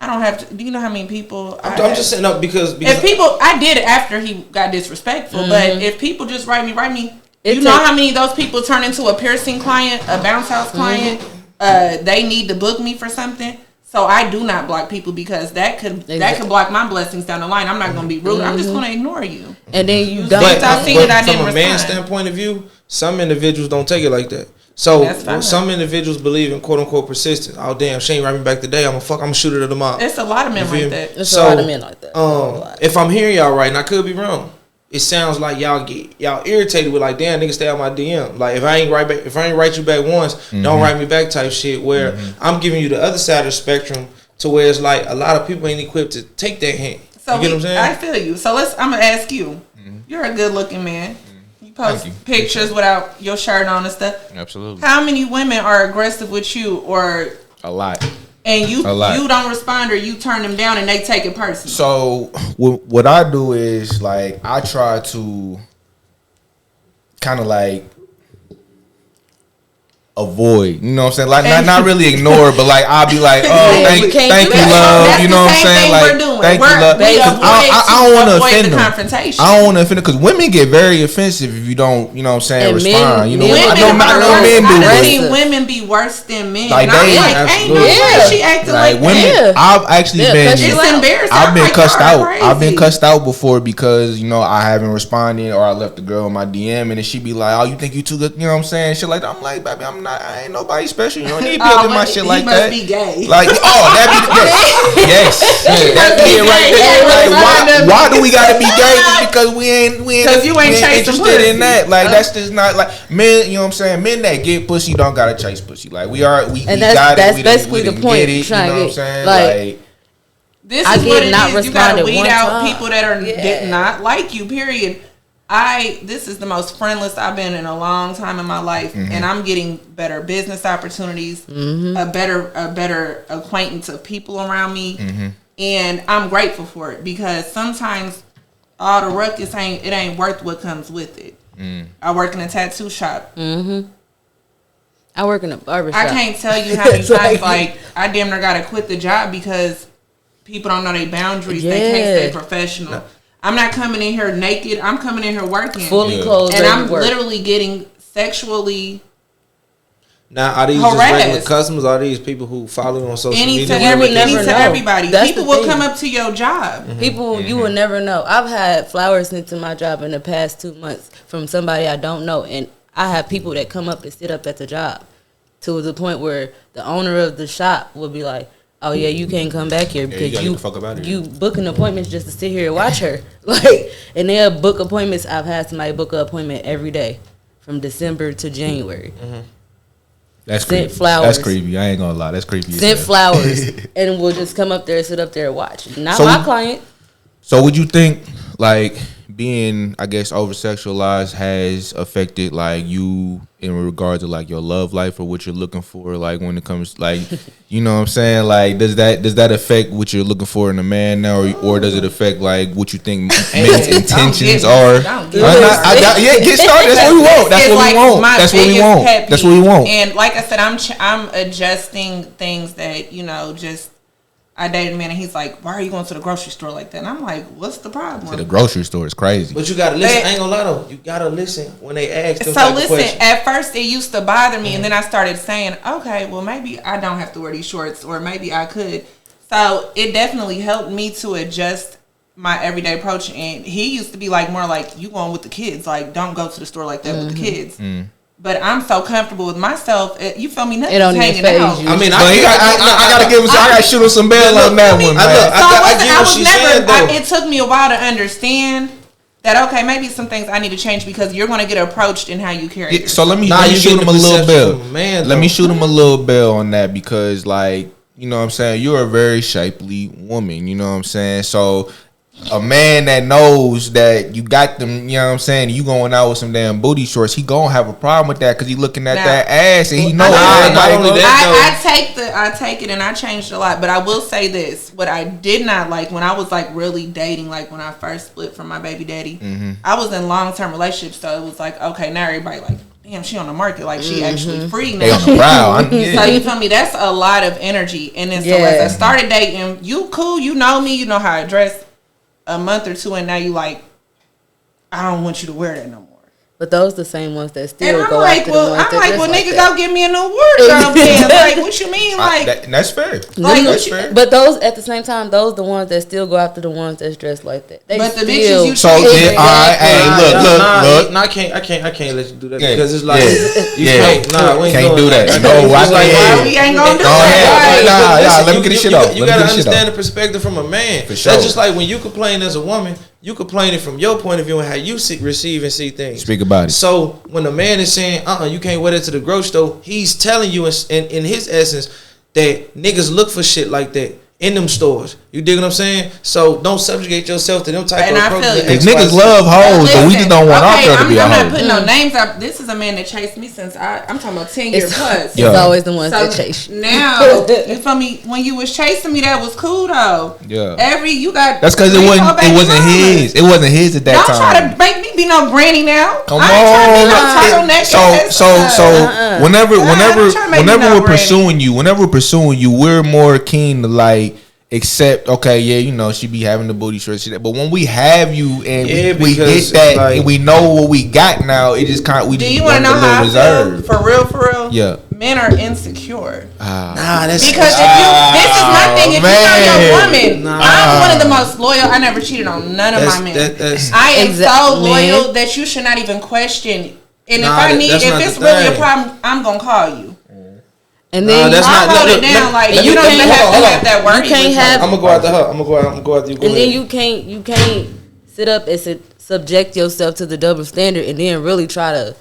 I don't have to. Do you know how many people? I'm just saying up because if people, I did it after he got disrespectful. But if people just write me, you know how many of those people turn into a piercing client, a bounce house client. They need to book me for something. So I do not block people because that could block my blessings down the line. I'm not going to be rude. I'm just going to ignore you. And then you don't. But from a man's standpoint of view, some individuals don't take it like that. So some individuals believe in quote unquote persistence. Oh damn, she ain't write me back today. I'm gonna shoot her tomorrow. It's a lot of men like that. It's a lot of men like that. If I'm hearing y'all right, and I could be wrong, it sounds like y'all irritated with like, damn, nigga, stay out my DM. Like if I ain't write you back once, don't write me back type shit. Where I'm giving you the other side of the spectrum to where it's like a lot of people ain't equipped to take that hint. So you get what I'm saying? I feel you. So I'm gonna ask you. You're a good looking man. You post pictures without your shirt on and stuff. Absolutely. How many women are aggressive with you, or a lot? And you don't respond, or you turn them down and they take it personally? So what I do is like I try to kind of like avoid, you know what I'm saying? Like not really ignore, but like I'll be like, oh, thank you, love. You know what I'm saying? Like, thank you, love. I don't want to offend them. I don't want to offend them because women get very offensive if you don't, you know what I'm saying, respond. You know, I know men do. I've seen women be worse than men. Like they, ain't no way she acting like women. I've actually been. It's embarrassing. I've been cussed out. I've been cussed out before because I haven't responded or I left the girl in my DM and then she be like, oh, you think you too good? You know what I'm saying? Shit like that. I'm like, baby, I'm not. I ain't nobody special. You don't need to be up in my shit like that. He must be gay. Like, that be yes, that be it right there. Like, why do we gotta be gay? Just because we ain't interested in that. Like, that's just not like men. You know what I'm saying? Men that get pussy don't gotta chase pussy. Like, we got it. That's basically the point. You know what I'm saying? Like, this is what it is. You gotta weed out people that are did not like you. Period. This is the most friendless I've been in a long time in my life, and I'm getting better business opportunities, a better acquaintance of people around me, and I'm grateful for it because sometimes all the ruckus ain't worth what comes with it. I work in a tattoo shop. I work in a barbershop. I can't tell you how many times like I damn near gotta quit the job because people don't know their boundaries. They can't stay professional. No. I'm not coming in here naked. I'm coming in here working. Fully clothed. And I'm literally getting sexually now, are these harassed. Just regular customers? Are these people who follow you on social media? Everybody. People will come up to your job. People, you will never know. I've had flowers sent to my job in the past 2 months from somebody I don't know. And I have people that come up and sit up at the job to the point where the owner of the shop will be like, oh yeah, you can't come back here because you booking appointments just to sit here and watch her. Like, and they'll book appointments. I've had somebody book an appointment every day from December to January. That's creepy. Flowers. That's creepy. I ain't gonna lie. That's creepy. Sent flowers, and we'll just come up there and sit up there and watch. Not my client. So would you think like being, I guess, over sexualized has affected like you in regard to like your love life or what you're looking for, like when it comes like, you know what I'm saying? Like, does that affect what you're looking for in a man now, or does it affect like what you think men's intentions are? Get started. That's what we want. That's what we want. That's what we want. That's what we want. And like I said, I'm adjusting things that just. I dated a man and he's like, why are you going to the grocery store like that? And I'm like, what's the problem? To the grocery store is crazy. But you got to listen. I ain't going to lie though. You got to listen when they ask them So listen, at first it used to bother me and then I started saying, okay, well maybe I don't have to wear these shorts or maybe I could. So it definitely helped me to adjust my everyday approach. And he used to be like more like, you going with the kids. Like, don't go to the store like that with the kids. But I'm so comfortable with myself. You feel me? Nothing's hanging out. I mean, I gotta give him. I gotta shoot him some bail on that one. I get what she's saying though. It took me a while to understand that. Okay, maybe some things I need to change because you're going to get approached in how you carry yourself. So let me shoot him a little bail. Let me shoot him a little bail on that because, like, you know what I'm saying, you're a very shapely woman. You know what I'm saying, so. A man that knows that you got them, you know what I'm saying, you going out with some damn booty shorts, he gonna have a problem with that because he looking at that ass and he knows I take it and I changed a lot, but I will say this: what I did not like when I was like really dating, like when I first split from my baby daddy, I was in long-term relationships, so it was like, okay, now everybody like, damn, she on the market, like she actually free now. They on the prowl. So you feel me? That's a lot of energy, and then so as I started dating, you cool, you know me, you know how I dress. A month or two and now you like, I don't want you to wear that no more. But those the same ones that still And I'm go like, after well, the ones I'm that like, dress well, like nigga, that. go get me a new wardrobe then. Like, what you mean? Like, that's fair. Like, That's fair. But those at the same time, those the ones that still go after the ones that's dressed like that. They But the still, bitches you So treat, then, all right, hey, look. Nah, I can't let you do that Yeah. because it's like you Yeah. can't. Nah, we ain't Can't doing do that. It's No, like, I can't. why we ain't gonna do Go ahead. that? Nah, let me get this shit off. You Let me gotta get this shit understand off. the perspective from a man. For sure. That's just like when you complain as a woman, you complain it from your point of view and how you receive and see things. Speak about it. So when a man is saying, you can't wear that to the grocery store, he's telling you in his essence that niggas look for shit like that in them stores. You dig what I'm saying? So don't subjugate yourself to them type And of I feel approaches. you. Cause niggas love hoes, but we just don't want our girl to be a I'm not hoe. putting no names up. This is a man that chased me since I'm talking about 10 years plus. it's Yeah. always the ones So that chase you. now, you feel me? When you was chasing me, that was cool though. Yeah. You got. That's because it 3, 4 wasn't baby mamas. his. It wasn't his at that Don't time. try to make me be no granny now. Come I ain't trying to be no on. turtleneck ass. So whenever I'm trying to make whenever you we're know, pursuing you, we're more keen to like accept. Okay, yeah, you know she be having the booty shorts, shit. But when we have you and we get that like, and we know what we got now, it just kind of we Do just you want to know a how I little feel? reserved. For real? Yeah. Men are insecure. Nah, that's Because this is my thing. If you know your woman, Nah. I'm one of the most loyal. I never cheated on none of my men. I am so loyal that you should not even question. And if it's really a problem, I'm gonna call you. And then I'll hold it down. Like you don't even have that word. You can't have. I'm gonna go after her. I'm gonna go after you. And then you can't sit up and subject yourself to the double standard and then really try to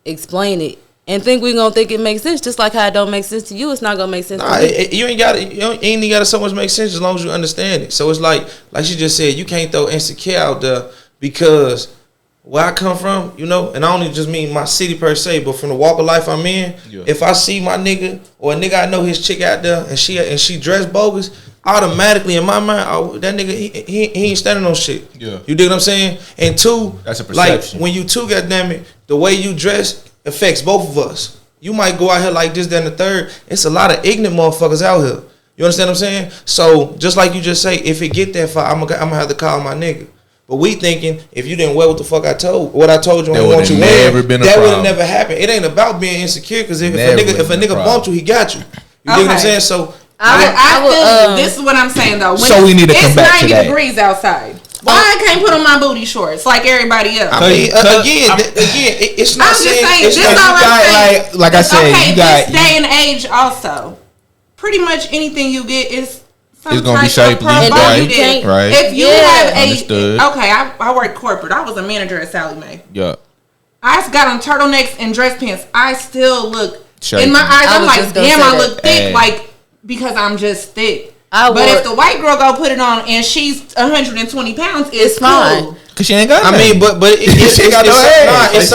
explain it and think we're gonna think it makes sense. Just like how it don't make sense to you, it's not gonna make sense to me. You ain't got it. You ain't even got to so much make sense as long as you understand it. So it's like she just said, you can't throw insecure out there because where I come from, you know, and I don't even just mean my city per se, but from the walk of life I'm in. Yeah. If I see my nigga or a nigga I know his chick out there and she dressed bogus, automatically in my mind, that nigga he ain't standing on shit. Yeah. You dig what I'm saying? And two, that's a perception. Like when you two, goddammit, the way you dress affects both of us. You might go out here like this, then the third. It's a lot of ignorant motherfuckers out here. You understand what I'm saying? So just like you just say, if it get that far, I'm gonna have to call my nigga. But we thinking if you didn't wear what the fuck I told you, I want you to wear, that would have never happened. It ain't about being insecure because if a nigga bumped you, he got you. You dig what I'm saying? So I feel this is what I'm saying though. So we need to come back to that. It's 90 degrees outside. Why I can't put on my booty shorts like everybody else? I mean, again, it's not. I'm just saying. This is all I'm saying. Like I said, okay, you got this day and age also. Pretty much anything you get is. It's gonna be shapely, right? If you have understood. I worked corporate. I was a manager at Sally Mae. Yeah. I got on turtlenecks and dress pants. I still look shapely. In my eyes. I'm like, damn, I look thick, Hey. like because I'm just thick. But if the white girl go put it on and she's 120 pounds, it's fine. Cool. Cause she ain't got. I mean, but it's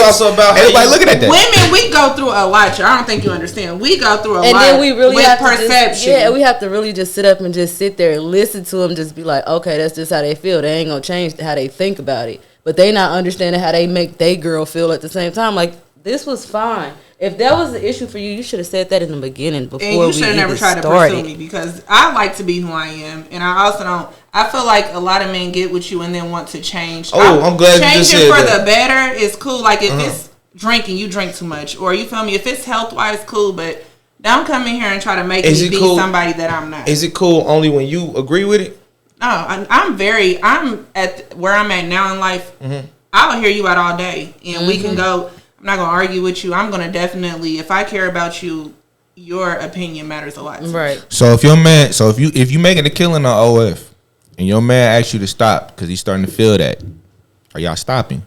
also about everybody looking at that. Women, we go through a lot. I don't think you understand. We go through a lot. And then we really have perception. we have to really just sit up and just sit there and listen to them. Just be like, okay, that's just how they feel. They ain't gonna change how they think about it. But they not understanding how they make their girl feel at the same time. Like this was fine. If that was the issue for you, you should have said that in the beginning before we even started. And you should have never tried to pursue me because I like to be who I am, and I also don't. I feel like a lot of men get with you and then want to change. I'm glad you just said that. Changing for the better is cool. Like if it's drinking, you drink too much, or you feel me. If it's health wise, cool, but don't come in here and try to make me be somebody that I'm not. Is it cool only when you agree with it? No, I'm at where I'm at now in life. I'll hear you out all day, and we can go. I'm not gonna argue with you. I'm gonna definitely, if I care about you, your opinion matters a lot. Right. So if your man, if you making a killing on OF, and your man asks you to stop because he's starting to feel that, are y'all stopping?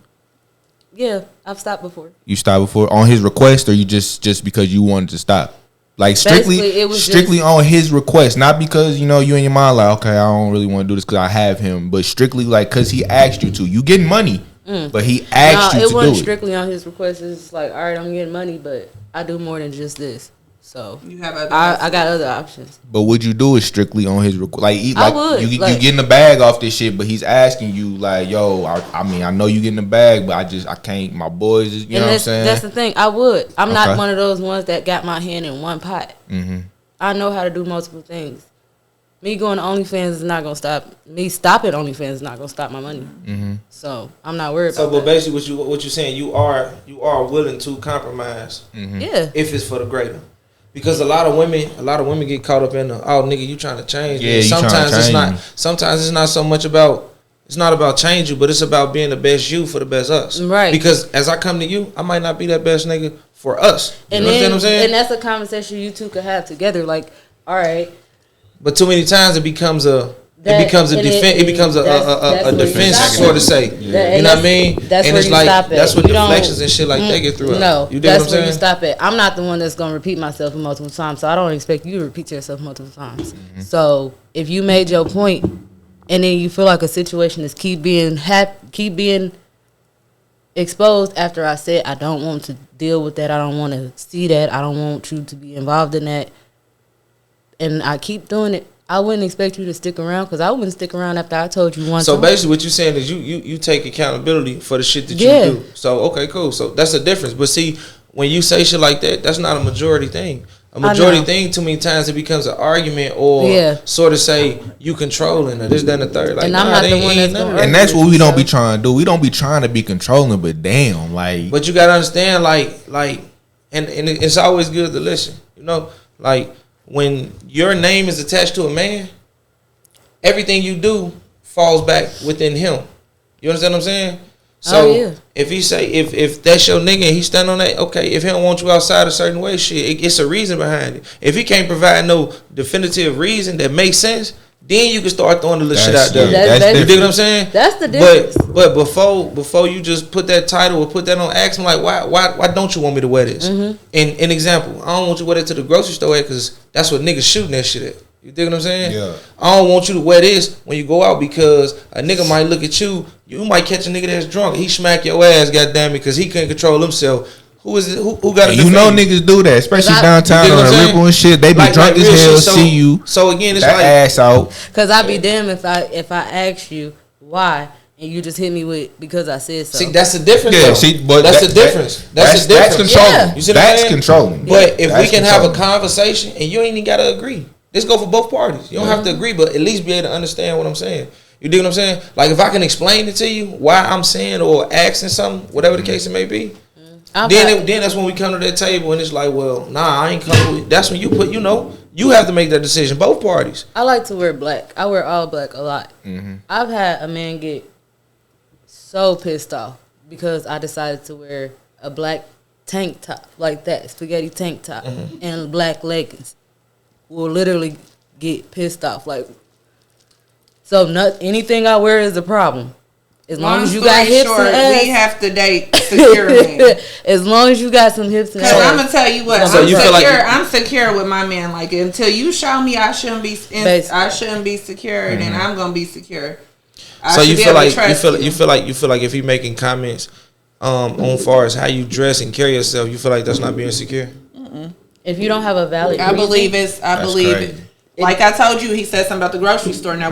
Yeah, I've stopped before. You stopped before on his request, or you just because you wanted to stop? Like strictly on his request, not because you in your mind like, okay, I don't really want to do this because I have him, but strictly like because he asked you to. You getting money. But he asked you to do it. It wasn't strictly on his request. It's like, all right, I'm getting money, but I do more than just this. So you have other I got other options. But would you do it strictly on his request? I would. You getting the bag off this shit, but he's asking you like, yo, I mean, I know you getting the bag, but I can't. My boys, you know what I'm saying? That's the thing. I would. I'm not one of those ones that got my hand in one pot. Mm-hmm. I know how to do multiple things. me going to OnlyFans is not gonna stop me. Stopping OnlyFans is not gonna stop my money. So I'm not worried about but that. basically, what you're saying, you are willing to compromise. Yeah. If it's for the greater. Because a lot of women get caught up in the nigga, you trying to change. Yeah, Sometimes it's not so much about. It's not about changing, but it's about being the best you for the best us. Right. Because as I come to you, I might not be that best nigga for us. You understand what I'm saying? And that's a conversation you two could have together. Like, all right. But too many times it becomes a defense sort of say. Yeah. You know what I mean? That's and where it's you like stop it. that's what deflections and shit like that get through. No, you that's what I'm where saying? you stop it. I'm not the one that's gonna repeat myself multiple times, so I don't expect you to repeat yourself multiple times. So if you made your point, and then you feel like a situation is keep being exposed after I said I don't want to deal with that, I don't want to see that, I don't want you to be involved in that, and I keep doing it, I wouldn't expect you to stick around because I wouldn't stick around after I told you once. So basically what you're saying is you take accountability for the shit that you do. So, okay, cool. So that's a difference. But see, when you say shit like that, that's not a majority thing. A majority thing, too many times it becomes an argument or sort of say you controlling or this, that, and the third. Like, and I'm not the one that's going to. And that's what we don't be trying to do. We don't be trying to be controlling, but damn, like. But you got to understand, and it's always good to listen. You know, like when your name is attached to a man, everything you do falls back within him. You understand what I'm saying? So if he say if that's your nigga and he stand on that, okay. If he don't want you outside a certain way, shit, it's a reason behind it. If he can't provide no definitive reason that makes sense, then you can start throwing the little shit out there. You dig what I'm saying? That's the difference. But before you just put that title or put that on, ask him like, why don't you want me to wear this? And an example, I don't want you to wear that to the grocery store because that's what niggas shooting that shit at. You dig what I'm saying? Yeah. I don't want you to wear this when you go out because a nigga might look at you. You might catch a nigga that's drunk. He smack your ass, goddamn it, because he couldn't control himself. Who is it? Who got it? You know niggas do that, especially downtown on the Ripple and shit. They be drunk as hell, see you. So again, it's that like ass out. Cause I be damned if I ask you why and you just hit me with because I said so. See, that's the difference. Yeah, though. see, but that's the difference. That's the difference. That's controlling. Yeah. You see that's controlling. But if we can have a conversation and you ain't even gotta agree. Let's go for both parties. You don't have to agree, but at least be able to understand what I'm saying. You dig what I'm saying? Like if I can explain it to you why I'm saying or asking something, whatever the case it may be, then that's when we come to that table and it's like, well, nah, I ain't coming with. That's when you put, you have to make that decision. Both parties. I like to wear black. I wear all black a lot. I've had a man get so pissed off because I decided to wear a black tank top like that, spaghetti tank top, and black leggings. Will literally get pissed off. Like, so anything I wear is a problem. As long as you got hips and ass, we have to date secure men. As long as you got some hips and ass. Because I'm gonna tell you what, So I'm you secure. feel like I'm secure with my man. Like until you show me I shouldn't be secure, then I'm gonna be secure. So you feel like if he making comments on far as how you dress and carry yourself, you feel like that's not being secure? If you don't have a valid I believe it. crazy. Like I told you, he said something about the grocery store. Now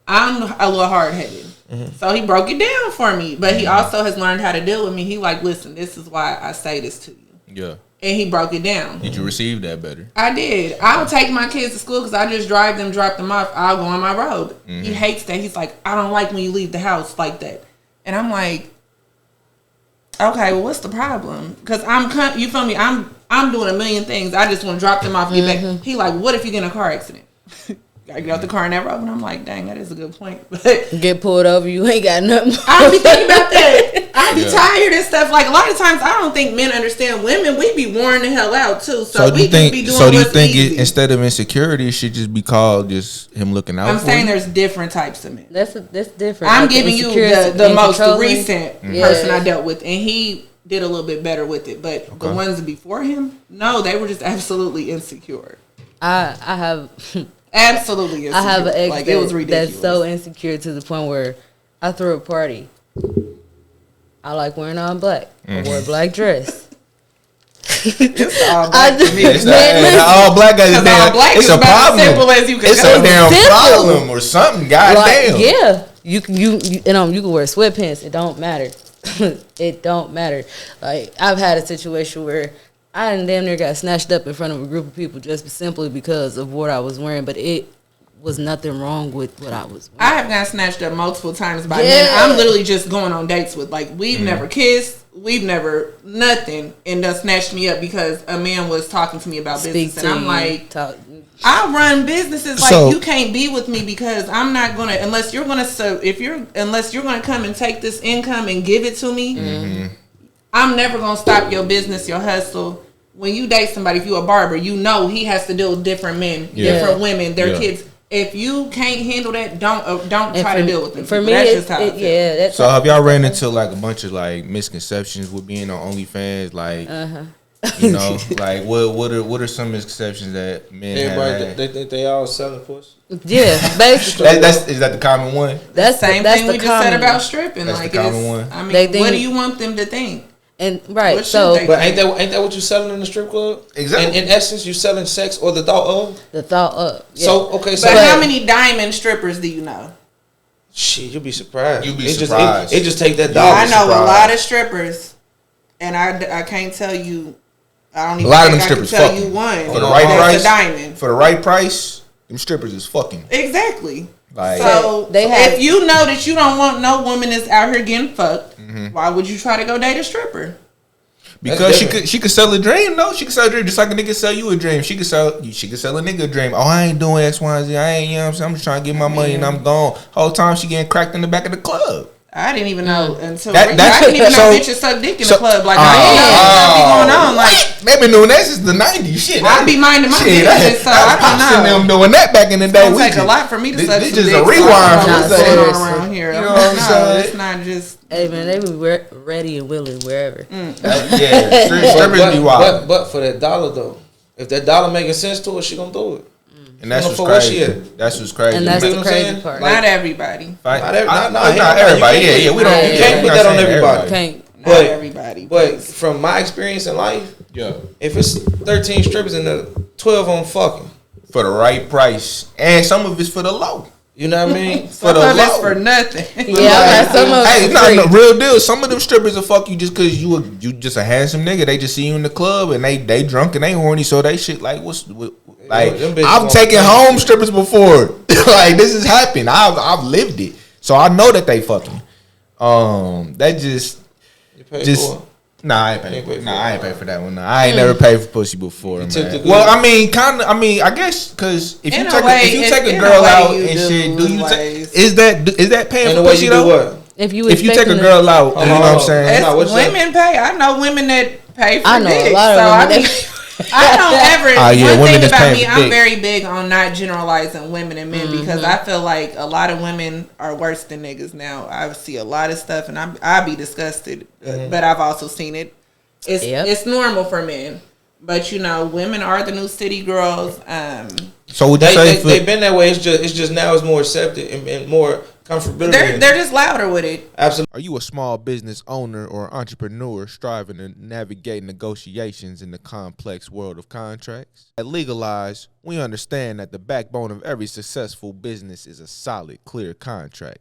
I'm a little hard headed, so he broke it down for me. But he also has learned how to deal with me. He like, listen, this is why I say this to you. Yeah. And he broke it down. Did you receive that better? I did. I'll take my kids to school because I just drive them, drop them off. I'll go on my road. He hates that. He's like, I don't like when you leave the house like that. And I'm like, okay, well, what's the problem? Because you feel me? I'm doing a million things. I just want to drop them off and get back. He like, what if you get in a car accident? Gotta get out the car in that road. And I'm like, dang, that is a good point. But get pulled over, you ain't got nothing. I be thinking about that. I be tired and stuff. Like a lot of times, I don't think men understand women. We be worn the hell out too. So do you think? Easy. Instead of insecurity, it should just be called just him looking out? I'm saying there's different types of men. That's different. I'm giving you the most recent person I dealt with, and he did a little bit better with it. But the ones before him, no, they were just absolutely insecure. I have absolutely insecure. I have an ex like, it was ridiculous. that's so insecure to the point where I threw a party. I like wearing all black. I wore a black dress. It's all black to me. It's all black guys. It's a problem. Simple as you can it's a damn problem or something. Goddamn. Yeah, you can wear sweatpants. It don't matter. It don't matter. Like I've had a situation where I damn near got snatched up in front of a group of people just simply because of what I was wearing. But was nothing wrong with what I was. I have gotten snatched up multiple times by Yeah. men I'm literally just going on dates with. Like, we've never kissed, we've never nothing, and they snatched me up because a man was talking to me about business, and I'm like, I run businesses. Like, you can't be with me because I'm not gonna unless you're gonna come and take this income and give it to me. I'm never gonna stop your business, your hustle. When you date somebody, if you a barber, you know he has to deal with different men, different women, their kids. If you can't handle that, don't try to deal with them. For me, that's just how I feel. That's so have y'all ran into like a bunch of like misconceptions with being on OnlyFans? Like, you know, like what are some misconceptions that men have? They all selling pussy. Yeah, basically. Is that the common one? That's the same thing we just said about one. stripping. That's like, the common one. I mean, what do you want them to think? And right, What so should but ain't that what you selling in the strip club? Exactly. In essence, you selling sex or the thought of. Yeah. So okay, so But how many diamond strippers do you know? Shit, you'll be surprised. You'll be surprised. It just take that dollar. I know a lot of strippers, and I can't tell you. I don't even. A lot of think them I can strippers tell fucking. you one. For the right that's price. a diamond. For the right price, them strippers is fucking. Exactly. Like, So they have, if you know that you don't want no woman that's out here getting fucked, why would you try to go date a stripper? because she could sell a dream, though. She could sell a dream just like a nigga sell you a dream. She could sell a nigga a dream. Oh, I ain't doing X, Y, and Z. I ain't, you know what I'm saying? I'm just trying to get my money and I'm gone. Whole time she getting cracked in the back of the club. I didn't even know until I didn't even know bitches suck dick in the club. Like, I didn't know what be going on. Like, they been doing that since the 90s. Shit, I be minding my business, so I don't know. them doing that back in the day. It's gonna take a lot for me to suck some This just dick, a rewind. so I don't know Not what's going on seriously. around here. You know what I'm saying? It's not just. hey man, they be ready and willing wherever. Yeah, strippers be wild. But for that dollar though, if that dollar making sense to her, she gonna do it. And that's what's For what she crazy. at. That's what's crazy. And that's You the know what I'm crazy saying? part. Not everybody. Not everybody. Yeah, we don't. You can't put that on everybody. Can't. Not But- everybody. But from my experience in life, Yeah, if it's 13 strippers and the 12 on fucking, for the right price, and some of it's for the low. you know what I mean? Some the of it's low. for nothing. Yeah, some of Hey, it's no, free. real deal. Some of them strippers will fuck you just cause you just a handsome nigga. They just see you in the club and they drunk and they horny, so they shit like like them bitches I've won't taken play. home strippers before. Like this has happened. I've lived it, so I know that they fucking. That just You pay just. for it. Nah, I ain't pay Ain't for pay it. for Nah, it. I ain't pay for that one. Nah, I ain't never paid for pussy before, man. took the good- Well, I mean, kind of. I mean, I guess because if you In a take way, if you take in a a girl way out you and do, shit, do you like- is that paying And for the way pussy you do though? what? If you If you take a expecting girl out, you know what I'm Hold on. saying? It's Nah, what's that? women pay. I know women that pay for I know dick. a lot of so women I mean, I don't ever. yeah, one women thing that's about paying me, for I'm dick. very big on not generalizing women and men because I feel like a lot of women are worse than niggas now. I see a lot of stuff and I be disgusted, but I've also seen it. It's normal for men, but you know, women are the new city girls. So would you say They've been that way. It's just now it's more accepted and more comfortability. They're just louder with it. Absolutely. are you a small business owner or entrepreneur striving to navigate negotiations in the complex world of contracts? At Legalize, we understand that the backbone of every successful business is a solid, clear contract.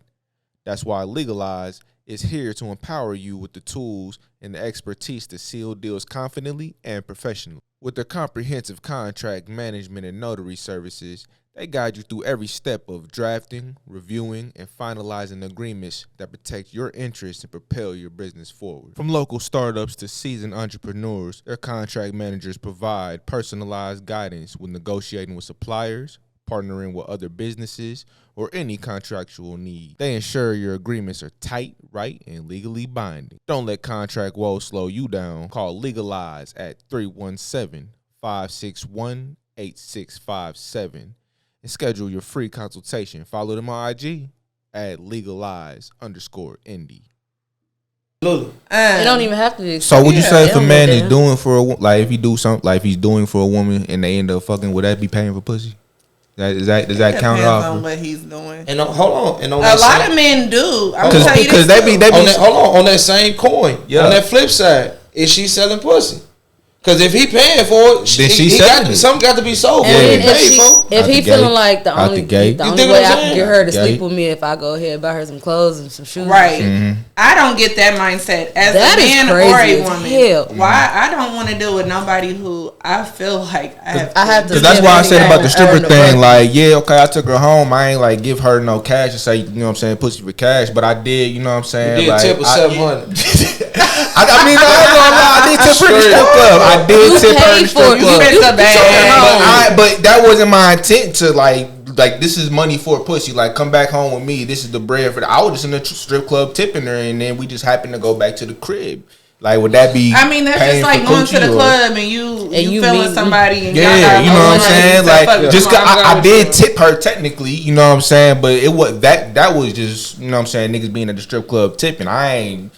That's why Legalize is here to empower you with the tools and the expertise to seal deals confidently and professionally. With their comprehensive contract management and notary services, they guide you through every step of drafting, reviewing, and finalizing agreements that protect your interests and propel your business forward. From local startups to seasoned entrepreneurs, their contract managers provide personalized guidance with negotiating with suppliers, partnering with other businesses, or any contractual need. They ensure your agreements are tight, right, and legally binding. Don't let contract woes slow you down. Call Legalize at 317-561-8657 and schedule your free consultation. Follow them on IG at legalize_indie. It don't even have to be. So would you say if a man is doing doing for like if he do something like if he's doing for a woman and they end up fucking, would that be paying for pussy? Does that count Depends off? on what he's doing. And hold on. And on A that lot same, of men do. I'm Because gonna tell you this they too. be on that, hold on that same coin. Yeah. On that flip side, is she selling pussy? Because if he paying for it, then she said something got to be sold. And Yeah. if he feeling like the only way I can get her to sleep with me if I go ahead and buy her some clothes and some shoes. Right. I don't get that mindset as that a man or a woman. Hell. Why I don't want to deal with nobody who I feel like I have to. Because that's why I said about the stripper thing. Like, yeah, okay, I took her home. I ain't like give her no cash and say, you know what I'm saying, pussy for cash. But I did, you know what I'm saying. You did tip of $700. I mean, I did tip her in the strip club. I did tip her in the strip club. But that wasn't my intent to like this is money for a pussy. Like, come back home with me. This is the bread for the. I was just in the strip club tipping her, and then we just happened to go back to the crib. Like, would that be? I mean, that's just like going to the club and you feeling somebody. And yeah, you know what I'm saying. Like, just I did tip her technically. You know what I'm saying, but it was that was just, you know what I'm saying, niggas being at the strip club tipping. I ain't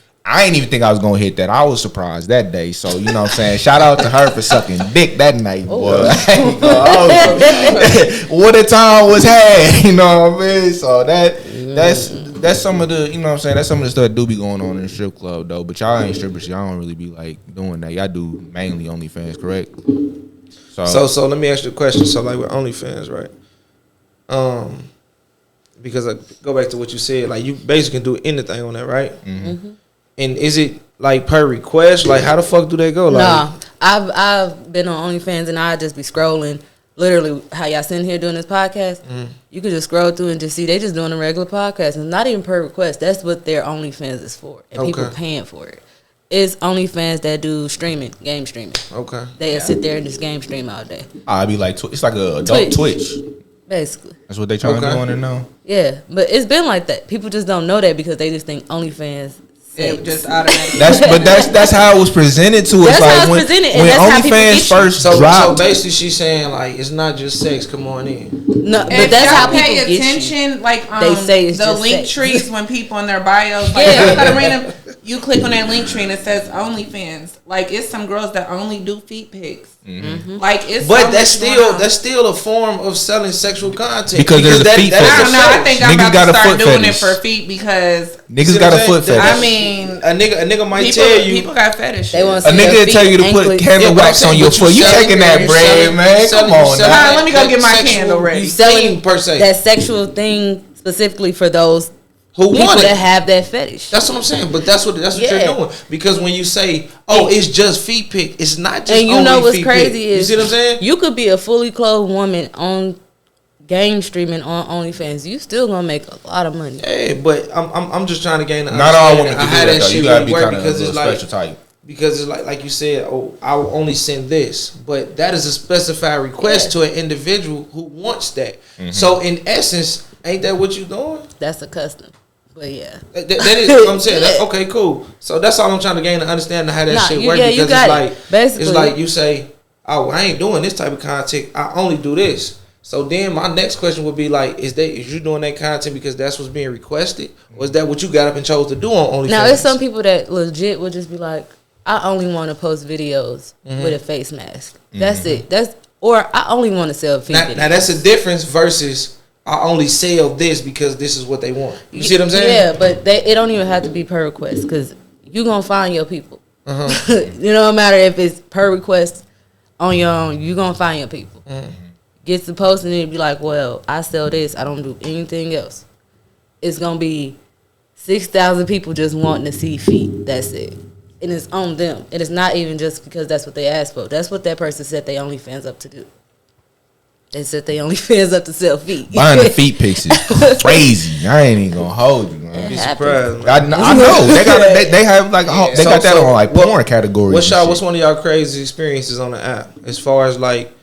even think I was gonna hit that. I was surprised that day. So, you know what I'm saying? Shout out to her for sucking dick that night, boy. What a time was had, you know what I mean? So that's some of the, you know what I'm saying? That's some of the stuff that do be going on in the strip club though. But y'all ain't strippers, y'all don't really be like doing that. Y'all do mainly OnlyFans, correct? So let me ask you a question. So like with OnlyFans, right? Because I go back to what you said, like you basically can do anything on that, right? Mm-hmm. And is it like per request? Like how the fuck do they go? Like, nah, I've been on OnlyFans and I just be scrolling. Literally, how y'all sitting here doing this podcast, you could just scroll through and just see they just doing a regular podcast. And not even per request. That's what their OnlyFans is for, and people paying for it. It's OnlyFans that do streaming, game streaming. Okay, they sit there and just game stream all day. I'd be like, it's like a adult Twitch. Basically, that's what they trying to do on there now. Yeah, but it's been like that. People just don't know that because they just think OnlyFans. Just automatically. That's how it was presented to us. That's how it's presented. When OnlyFans first dropped. So basically, she's saying like it's not just sex. Come on in. No, but that's how people pay attention. Like they say it's the link trees when people in their bios. Like, you click on that link tree and it says OnlyFans. Like it's some girls that only do feet pics. Mm-hmm. Like it's. But that's still a form of selling sexual content because there's a feet fetish. I don't know. I think I'm about to start doing it for feet because niggas got a foot fetish. I mean, a nigga might tell you people got fetish. They want a nigga tell you to put candle wax on your foot. You taking that bread, man? Come on, now. Let me go get my candle ready. Selling per se that sexual thing specifically for those who want that have that fetish. That's what I'm saying. But that's what you're doing. Because when you say, "Oh, it's just feet pic," it's not just. And you know what's crazy is, you see what I'm saying? You could be a fully clothed woman on game streaming on OnlyFans. You still gonna make a lot of money. Hey, but I'm just trying to gain. Not all women can do that though. You gotta be kind of a special type. Because it's like you said, I will only send this, but that is a specified request to an individual who wants that. Mm-hmm. So in essence, ain't that what you doing? That's a custom, but yeah, that is what I'm saying. Okay, cool. So that's all I'm trying to gain to understand how that shit works. Because it's like basically, it's like you say, oh, I ain't doing this type of content. I only do this. So then my next question would be like, is you doing that content because that's what's being requested, or is that what you got up and chose to do on OnlyFans? Now, there's some people that legit would just be like, I only want to post videos with a face mask. That's it. Or I only want to sell feet. Now that's a difference versus I only sell this because this is what they want. You see what I'm saying? Yeah, but it don't even have to be per request because you gonna find your people. You know, no matter if it's per request on your own, you gonna find your people. Get to post and then be like, well, I sell this. I don't do anything else. It's gonna be 6,000 people just wanting to see feet. That's it. And it's on them. And it's not even just because that's what they asked for. That's what that person set their OnlyFans up to do. They set their OnlyFans up to sell feet. Buying the feet pics is crazy. I ain't even gonna hold you, man. Be surprised. I know. They have like they got that on like porn categories. What's one of y'all crazy experiences on the app as far as like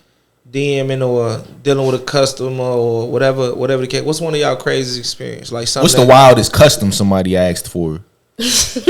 DMing or dealing with a customer or whatever the case? What's one of y'all crazy experience? Like something. What's the wildest custom somebody asked for? That's what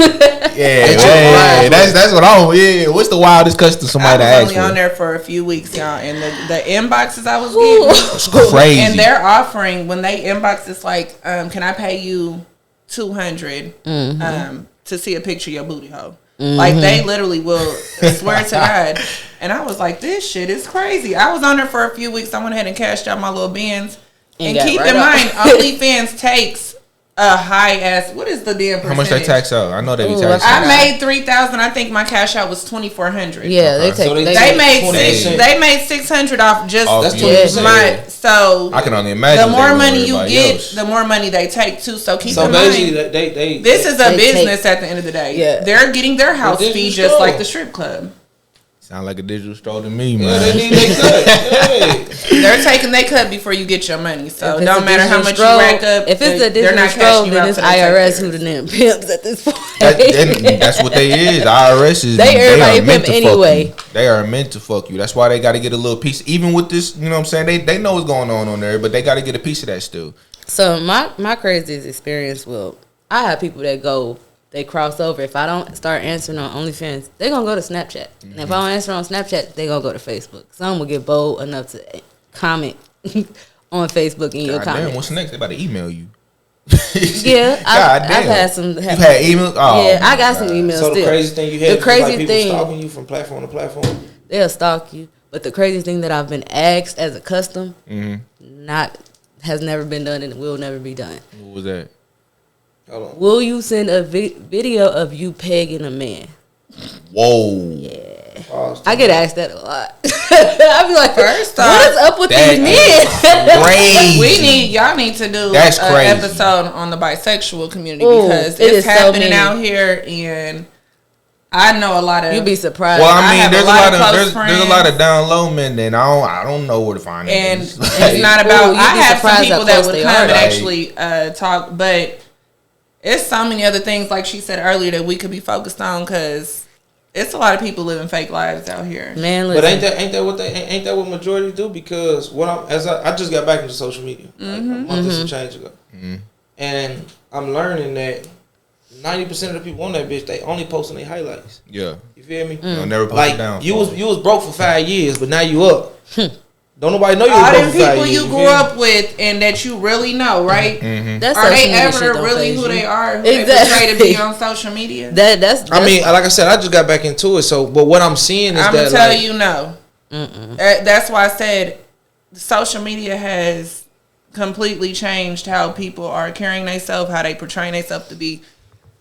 I want. Yeah, what's the wildest custom somebody asked for? I was only on there for a few weeks, y'all, and the inboxes I was getting was crazy. And they're offering when they inbox, it's like, can I pay you $200 to see a picture of your booty hole? Like they literally will swear to God. And I was like, this shit is crazy. I was on there for a few weeks. I went ahead and cashed out my little bins. And keep in mind, OnlyFans takes a high ass. What is the damn percentage? How much they tax out? I know they be taxing. I made $3,000. I think my cash out was $2,400. Yeah, they take. So they made $600 off just that's my. So I can only imagine. The more money you get, the more money they take too. So keep in mind, this is a business at the end of the day. Yeah, they're getting their house fee just like the strip club. Sound like a digital stroll to me, man. Yeah, they need their cut. Hey. They're taking their cut before you get your money. So it don't matter how much you rack up. If it's a digital stroll, then it's IRS who the damn pimps at this point. That's what they is. IRS is. Everybody pimp anyway. They are meant to fuck you. That's why they got to get a little piece. Even with this, you know what I'm saying? They know what's going on there, but they got to get a piece of that still. So my craziest experience, I have people that go. They cross over. If I don't start answering on OnlyFans, they gonna go to Snapchat. And if I don't answer on Snapchat, they gonna go to Facebook. Some will get bold enough to on Facebook in your comments. Damn, what's next? They about to email you. Yeah, I've had some. You've had emails? Oh, yeah, I got some emails so still. The crazy thing you had, the crazy like people thing, stalking you from platform to platform. They'll stalk you, but the craziest thing that I've been asked as a custom, has never been done and will never be done. What was that? Will you send a video of you pegging a man? Whoa. Yeah. I get asked that a lot. I be like, first off, what is up with these men? Crazy. Y'all need to do an episode on the bisexual community because it's happening out here, and I know a lot of. You'd be surprised. Well, I mean, there's a lot of down low men. Then I don't know where to find them. And it's not about. I have some people that would come and actually talk, but. It's so many other things, like she said earlier, that we could be focused on because it's a lot of people living fake lives out here. Man, listen. But ain't that what majority do? Because I just got back into social media like a month and some change ago, and I'm learning that 90% of the people on that bitch they only posting their highlights. Yeah, you feel me? They'll never post it down. You was broke for 5 years, but now you up. Don't nobody know you. All them people you grew up with and that you really know, right? That's are they ever really who they are? Who they portray to be on social media? That's I mean, like I said, I just got back into it. So, but what I'm seeing is I'm gonna tell you no. That's why I said social media has completely changed how people are carrying themselves, how they portray themselves to be.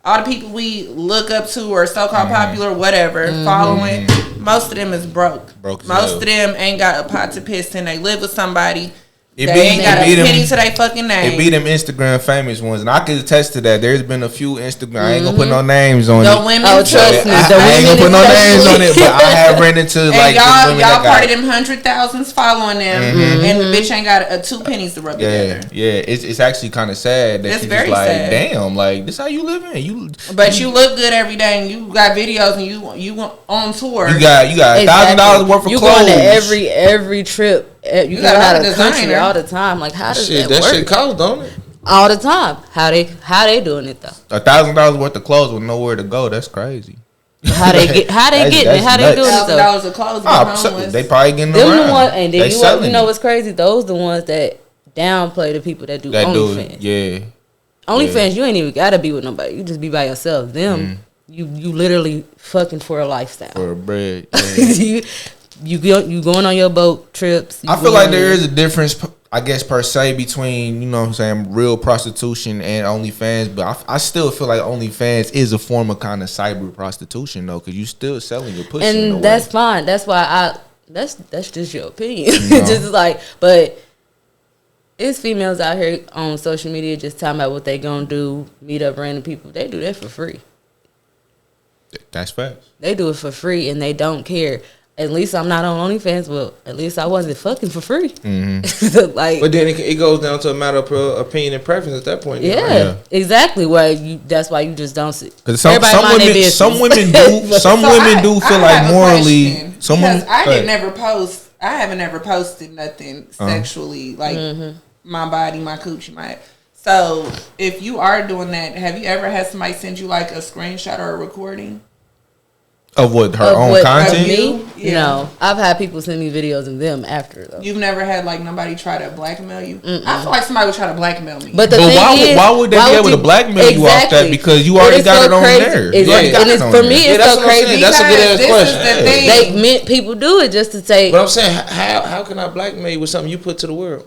All the people we look up to or so-called popular, whatever, following, most of them is broke. Most of them ain't got a pot to piss in. They live with somebody. They ain't got a penny to their fucking name. It be them Instagram famous ones. And I can attest to that. There's been a few Instagram. I ain't gonna put no names on the it. Women trust me. I ain't gonna put no names on it, but I have ran into like y'all part of them 100,000s following them, and the bitch ain't got 2 pennies to rub together. Yeah, it's actually kind of sad that it's she's very like, sad. damn, like this how you living? But you look good every day, and you got videos, and you on tour. You got $1,000 worth of you clothes. You going to every trip. You got out of the country all the time. Like how does that work? Shit costs, don't it? All the time. How they doing it though? $1,000 worth of clothes with nowhere to go. That's crazy. How they getting it? How they doing it though? $1,000 of clothes. They probably getting them around. The one, and then you know what's crazy? Those the ones that downplay the people that do OnlyFans. Yeah. OnlyFans, you ain't even gotta be with nobody. You just be by yourself. Them, you literally fucking for a lifestyle. For a bread. Yeah. You going on your boat trips. I feel like there is a difference, I guess, per se, between, you know what I'm saying, real prostitution and OnlyFans. But I still feel like OnlyFans is a form of kind of cyber prostitution, though, because you still selling your pussy. And that's fine. That's why that's just your opinion. Just like, but it's females out here on social media just talking about what they gonna do, meet up random people. They do that for free. That's facts. They do it for free, and they don't care. At least I'm not on OnlyFans. Well, at least I wasn't fucking for free. Like, but then it goes down to a matter of opinion and preference at that point. Yeah, exactly. That's why you just don't see. Because some women do feel like morally. I haven't ever posted nothing sexually like my body, my coochie, So if you are doing that, have you ever had somebody send you like a screenshot or a recording? Of what, her own content? Me? Yeah. No. I've had people send me videos of them after, though. You've never had, like, nobody try to blackmail you? I feel like somebody would try to blackmail me. But why would they be able to blackmail you off that? Because you already got it on there. For me, it's so crazy. That's a good ass question. People do it just to say. But I'm saying, how can I blackmail you with something you put to the world?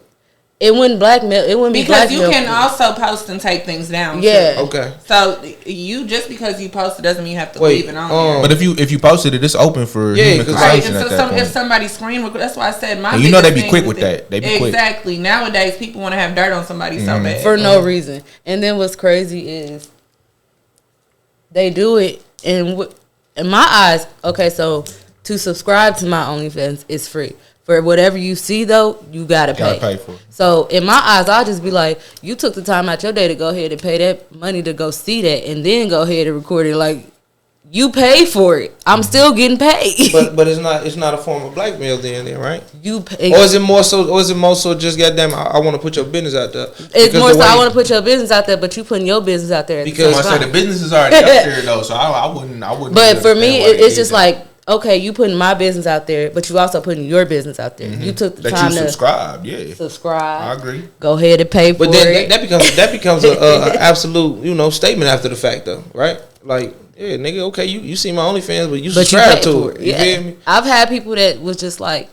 It wouldn't blackmail. It wouldn't be because you blackmail. can also post and take things down. Yeah. Too. Okay. So you just because you post it doesn't mean you have to leave it on there. But if you posted it, it's open for human Right. consumption And at so that point. if somebody screen record, that's why I said my. And you know they be biggest quick thing with that. They be quick. Exactly. Nowadays, people want to have dirt on somebody so bad for no reason. And then what's crazy is they do it in my eyes. Okay, so to subscribe to my OnlyFans is free. For whatever you see though, you gotta pay. For it. So in my eyes, I'll just be like, you took the time out your day to go ahead and pay that money to go see that, and then go ahead and record it. Like you pay for it. I'm still getting paid. But it's not a form of blackmail then, right? You pay. Or is it more so just goddamn I want to put your business out there? It's more so I want to put your business out there, but you putting your business out there. Because I said the business is already out there though, so I wouldn't. But for me, it's just like, okay, you putting my business out there, but you also putting your business out there. You took the time to subscribe. Subscribe. I agree. Go ahead and pay for it. That becomes a absolute statement after the fact though, right? Like, yeah, nigga, okay, you see my OnlyFans, but you subscribe to it. You feel me? I've had people that was just like,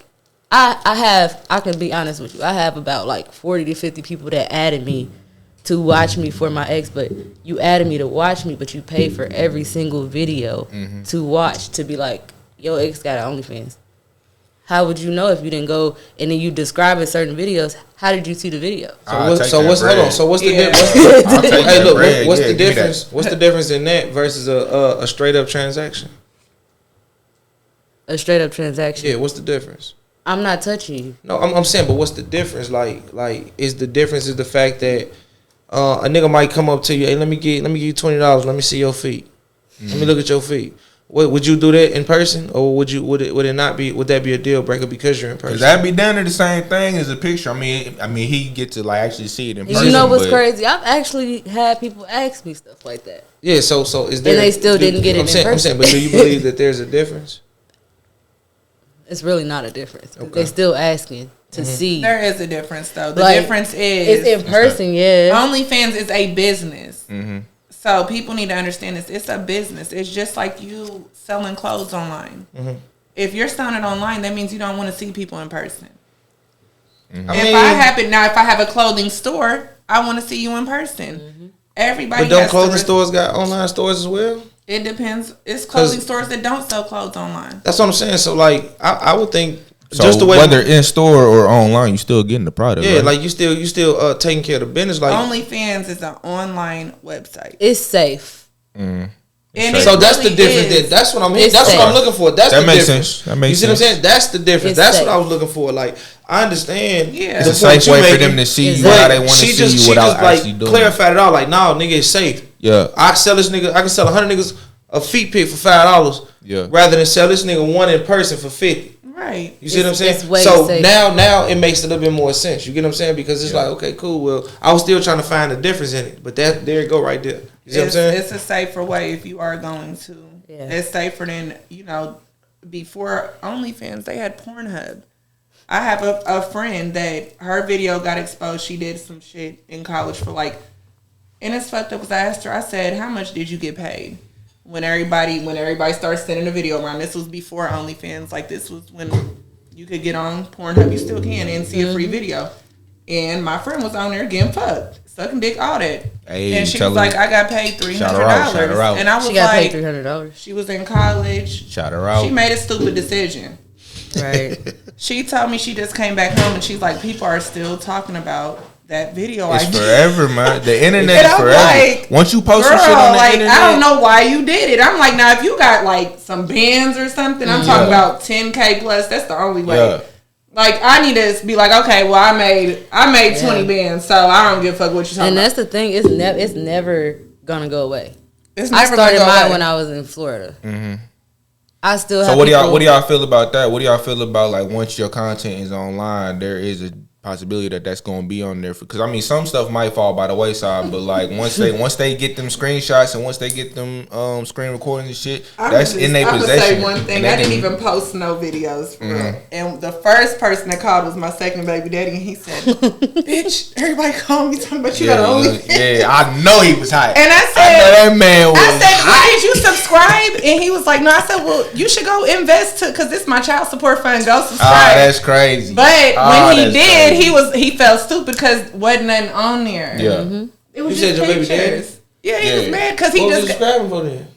I can be honest with you. I have about like 40 to 50 people that added me to watch me for my ex, but you added me to watch me, but you pay for every single video to watch, to be like, your ex got an OnlyFans. How would you know if you didn't go and then you describe in certain videos? How did you see the video? So what's the difference? What's the difference in that versus a straight up transaction? A straight up transaction. Yeah, what's the difference? I'm not touching you. No, I'm saying, but what's the difference? Like is the difference is the fact that a nigga might come up to you, hey, let me give you $20, let me see your feet, let me look at your feet. Would you do that in person, or would it not be? Would that be a deal breaker because you're in person? Cause that'd be down to the same thing as a picture. I mean, he get to like actually see it in person. You know what's crazy? I've actually had people ask me stuff like that. Yeah, so is there? And they still didn't get it in person. I'm saying, but do you believe that there's a difference? It's really not a difference. Okay. They still asking to see. There is a difference though. The difference is it's in person. Yeah. OnlyFans is a business. So people need to understand this. It's a business. It's just like you selling clothes online. If you're selling it online, that means you don't want to see people in person. If I have a clothing store, I want to see you in person. Everybody. But don't clothing stores got online stores as well? It depends. It's clothing stores that don't sell clothes online. That's what I'm saying. So like, I would think. So just the way whether in store or online, you still getting the product. Yeah, right? like you still taking care of the business. Like OnlyFans is an online website. It's safe. And so that's the difference. That's what I'm here. That's what I'm looking for. That's the difference. Sense. That makes sense. You see what I'm saying? That's the difference. That's what I was looking for. Like I understand. Yeah, it's a safe way for them to see you how they want to see you without actually doing it. Clarified it all. Like, no, nigga, it's safe. Yeah, I sell this nigga. I can sell 100 niggas a feet pic for $5. Yeah, rather than sell this nigga one in person for 50. Right. You see what I'm saying? So now it makes a little bit more sense. You get what I'm saying? Because it's like, okay, cool. Well, I was still trying to find a difference in it, but there you go right there. You see what I'm saying? It's a safer way if you are going to. Yeah. It's safer than, before OnlyFans, they had Pornhub. I have a friend that her video got exposed. She did some shit in college for and it's fucked up because I asked her, I said, how much did you get paid? When everybody started sending a video around, this was before OnlyFans. Like this was when you could get on Pornhub, you still can, and see a free video. And my friend was on there getting fucked, sucking dick, all that. Hey, and she was like, I got paid $300. And I was she got paid $300. She was in college. Shout her out. She made a stupid decision. Right. She told me she just came back home and she's like, people are still talking about that video. It's forever, man. The internet is forever. Like, once you post some shit on the internet, I don't know why you did it. I'm like, now if you got some bands or something, I'm talking about 10K plus. That's the only way. Yeah. Like I need to be like, okay, well I made 20 bands, so I don't give a fuck what you're talking about. And that's the thing. It's never gonna go away. I started mine when I was in Florida. I still. So what do y'all feel about that? What do y'all feel about like once your content is online, there is a possibility that that's going to be on there? Because I mean, some stuff might fall by the wayside, but like once they get them screenshots and once they get them screen recordings and shit, that's in their possession. I'm gonna say one thing. I didn't even post no videos for real. And the first person that called was my second baby daddy, and he said, "Bitch, everybody call me talking about you got OnlyFans." Yeah, I know he was hot. And I said, that man was. I said, "Why did you subscribe?" And he was like, "No." I said, "Well, you should go invest because this is my child support fund. Go subscribe." Oh, that's crazy. But when he did. And he felt stupid because wasn't nothing on there. Yeah. It was You just said your baby pictures. Yeah, he was Yeah. mad because he What was just you subscribing for then?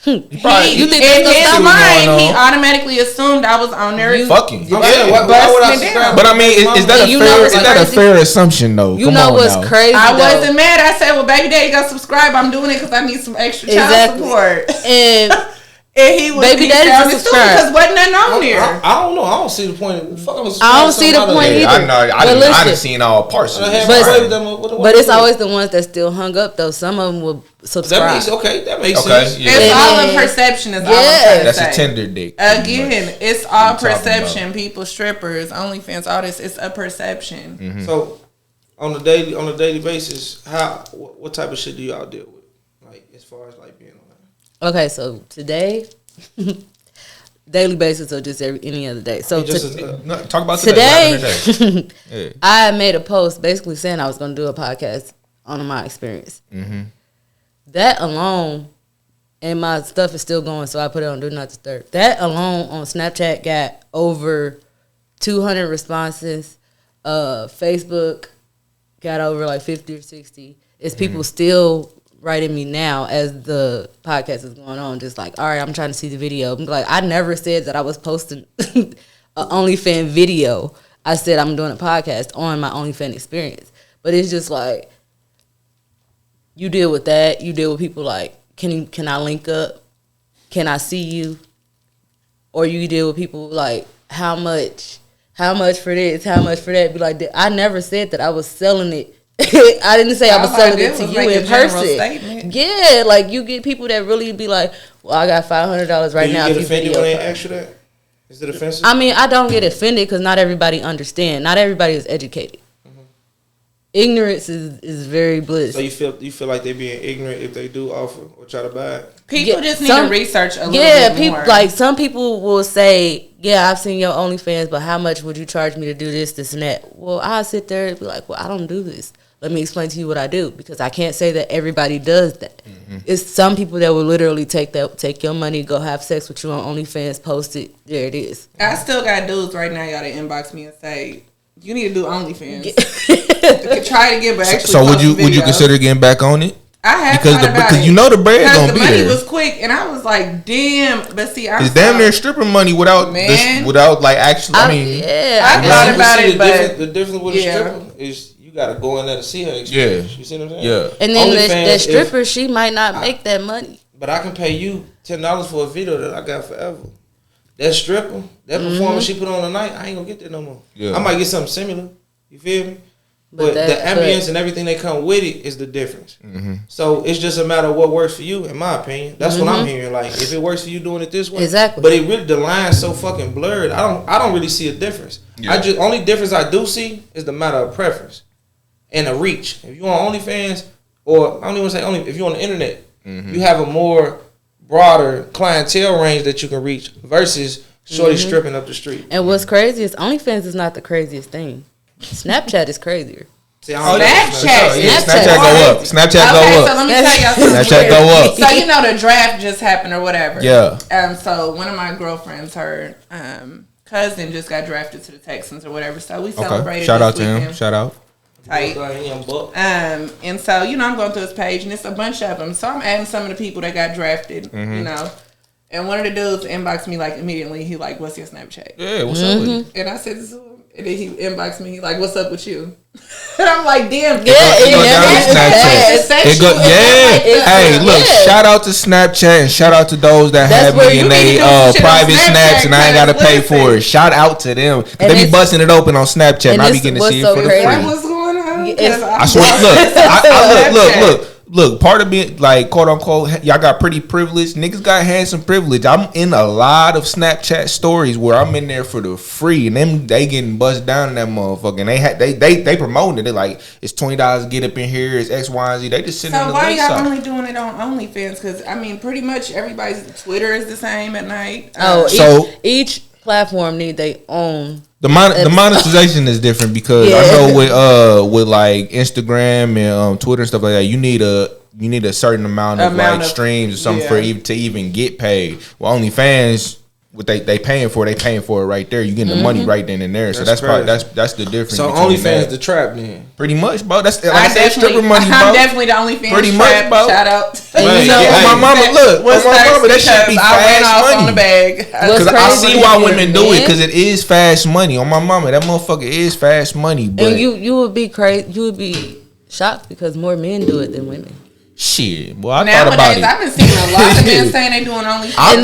You in his mind, he automatically assumed I was on there. fucking. I'm saying, why would I Busting it subscribe? down. But I mean, is that You a know fair? what's Is that a crazy? fair assumption though? You Come know on what's now. crazy? I though? wasn't mad. I said, "Well, baby daddy got subscribe. I'm doing it because I need some extra child Exactly. support." And And he was Baby daddy sounded just stupid subscribe. because wasn't nothing on there. I don't know. I don't see the point. Fuck, I don't see the point Yeah, either. I know. I But done listen. seen all parts of this. But it's always the ones that still hung up though. Some of them will That subscribe. makes That makes Okay, sense. yeah. It's And all then- a perception. Is all Yeah. I'm trying to That's say. a Tinder dick. Again, it's all What you talking perception. about? People, strippers, OnlyFans, all this. It's a perception. Mm-hmm. So on a daily basis, what type of shit do y'all deal with? Like as far as like being on that? Okay, so today, daily basis or just any other day. So No, talk about today. today, Yeah. I made a post basically saying I was going to do a podcast on my experience. Mm-hmm. That alone, and my stuff is still going, so I put it on Do Not Disturb. That alone on Snapchat got over 200 responses. Facebook got over like 50 or 60. It's people still writing me now as the podcast is going on, just like, all right, I'm trying to see the video. I'm like, I never said that I was posting an OnlyFans video. I said I'm doing a podcast on my OnlyFans experience. But it's just like, you deal with that. You deal with people like, can I link up? Can I see you? Or you deal with people like, how much for this? How much for that? Be like, I never said that I was selling it. I didn't say I was selling it to you in person. Yeah, like you get people that really be like, well, I got $500 right now. Do you get offended when they ask you that? Is it offensive? I mean, I don't get offended because not everybody understand. Not everybody is educated. Ignorance is very bliss. So you feel like they being ignorant if they do offer or try to buy it? People just need to research a little bit more. People like some people will say, yeah, I've seen your OnlyFans, but how much would you charge me to do this, and that? Well, I'll sit there and be like, well, I don't do this. Let me explain to you what I do, because I can't say that everybody does that. Mm-hmm. It's some people that will literally take your money, go have sex with you on OnlyFans, post it, there it is. I still got dudes right now, y'all, that inbox me and say, you need to do OnlyFans. Try it again, but actually so would you consider getting back on it? I have because you know the bread gonna be there. The money was quick, and I was like, "Damn!" But see, it's damn near stripper money without like actually. I mean, I thought about it, but the difference with a stripper is you gotta go in there to see her experience. Yeah, you see what I'm saying? Yeah, and then the stripper, she might not make that money, but I can pay you $10 for a video that I got forever. That stripper, that performance she put on tonight, I ain't gonna get that no more. Yeah. I might get something similar. You feel me? But the ambience and everything that come with it is the difference. Mm-hmm. So it's just a matter of what works for you, in my opinion. That's what I'm hearing. Like, if it works for you doing it this way, exactly. But it really, the line's so fucking blurred. I don't really see a difference. Yeah. Only difference I do see is the matter of preference and the reach. If you on OnlyFans, or I don't even want to say only, if you on the internet, you have a more broader clientele range that you can reach versus shorty stripping up the street. And what's crazy is OnlyFans is not the craziest thing. Snapchat is crazier. Snapchat go up. Snapchat go up. So let me tell y'all something. Snapchat go up. So you know the draft just happened or whatever. Yeah. So one of my girlfriends, her cousin just got drafted to the Texans or whatever. So we celebrated. Shout out this to weekend. him. Shout out. Tight. And so I'm going through his page and it's a bunch of them. So I'm adding some of the people that got drafted. You know. And one of the dudes inboxed me like immediately. He like, "What's your Snapchat?" Yeah, what's up with you? And I said this to him. And then he inboxed me. He like, "What's up with you?" And I'm like, "Damn, It go, Hey, look, shout out to Snapchat and shout out to those that have me in their private snaps and I ain't gotta pay for it. Shout out to them. They be busting it open on Snapchat and I be getting to see it for the free. What's going on? I swear, look, part of being like quote unquote, y'all got pretty privilege. Niggas got handsome privilege. I'm in a lot of Snapchat stories where I'm in there for the free, and they getting buzzed down in that motherfucker. And they promoting it. They like it's $20 to get up in here. It's X, Y, and Z. They just sitting. So in the why y'all side. only doing it on OnlyFans? Because I mean, pretty much everybody's Twitter is the same at night. Each platform need their own. The monetization is different because I know with like Instagram and Twitter and stuff like that, you need a certain amount of streams or something to even get paid. Well, OnlyFans, what they paying for it right there. You getting the money right then and there. So that's the difference. So OnlyFans the trap then. Pretty much, bro. That's like I said, stripper money, bro. I'm definitely the OnlyFans pretty trap. much, bro. Shout out. Man, my mama, look, my mama, that shit be fast money. On the bag. Because I see why women do it, because it is fast money. On my mama, that motherfucker is fast money. But and you would be crazy. You would be shocked because more men do it than women. Shit, well, I Nowadays, thought about it. I've been seeing a lot of men saying they doing OnlyFans. I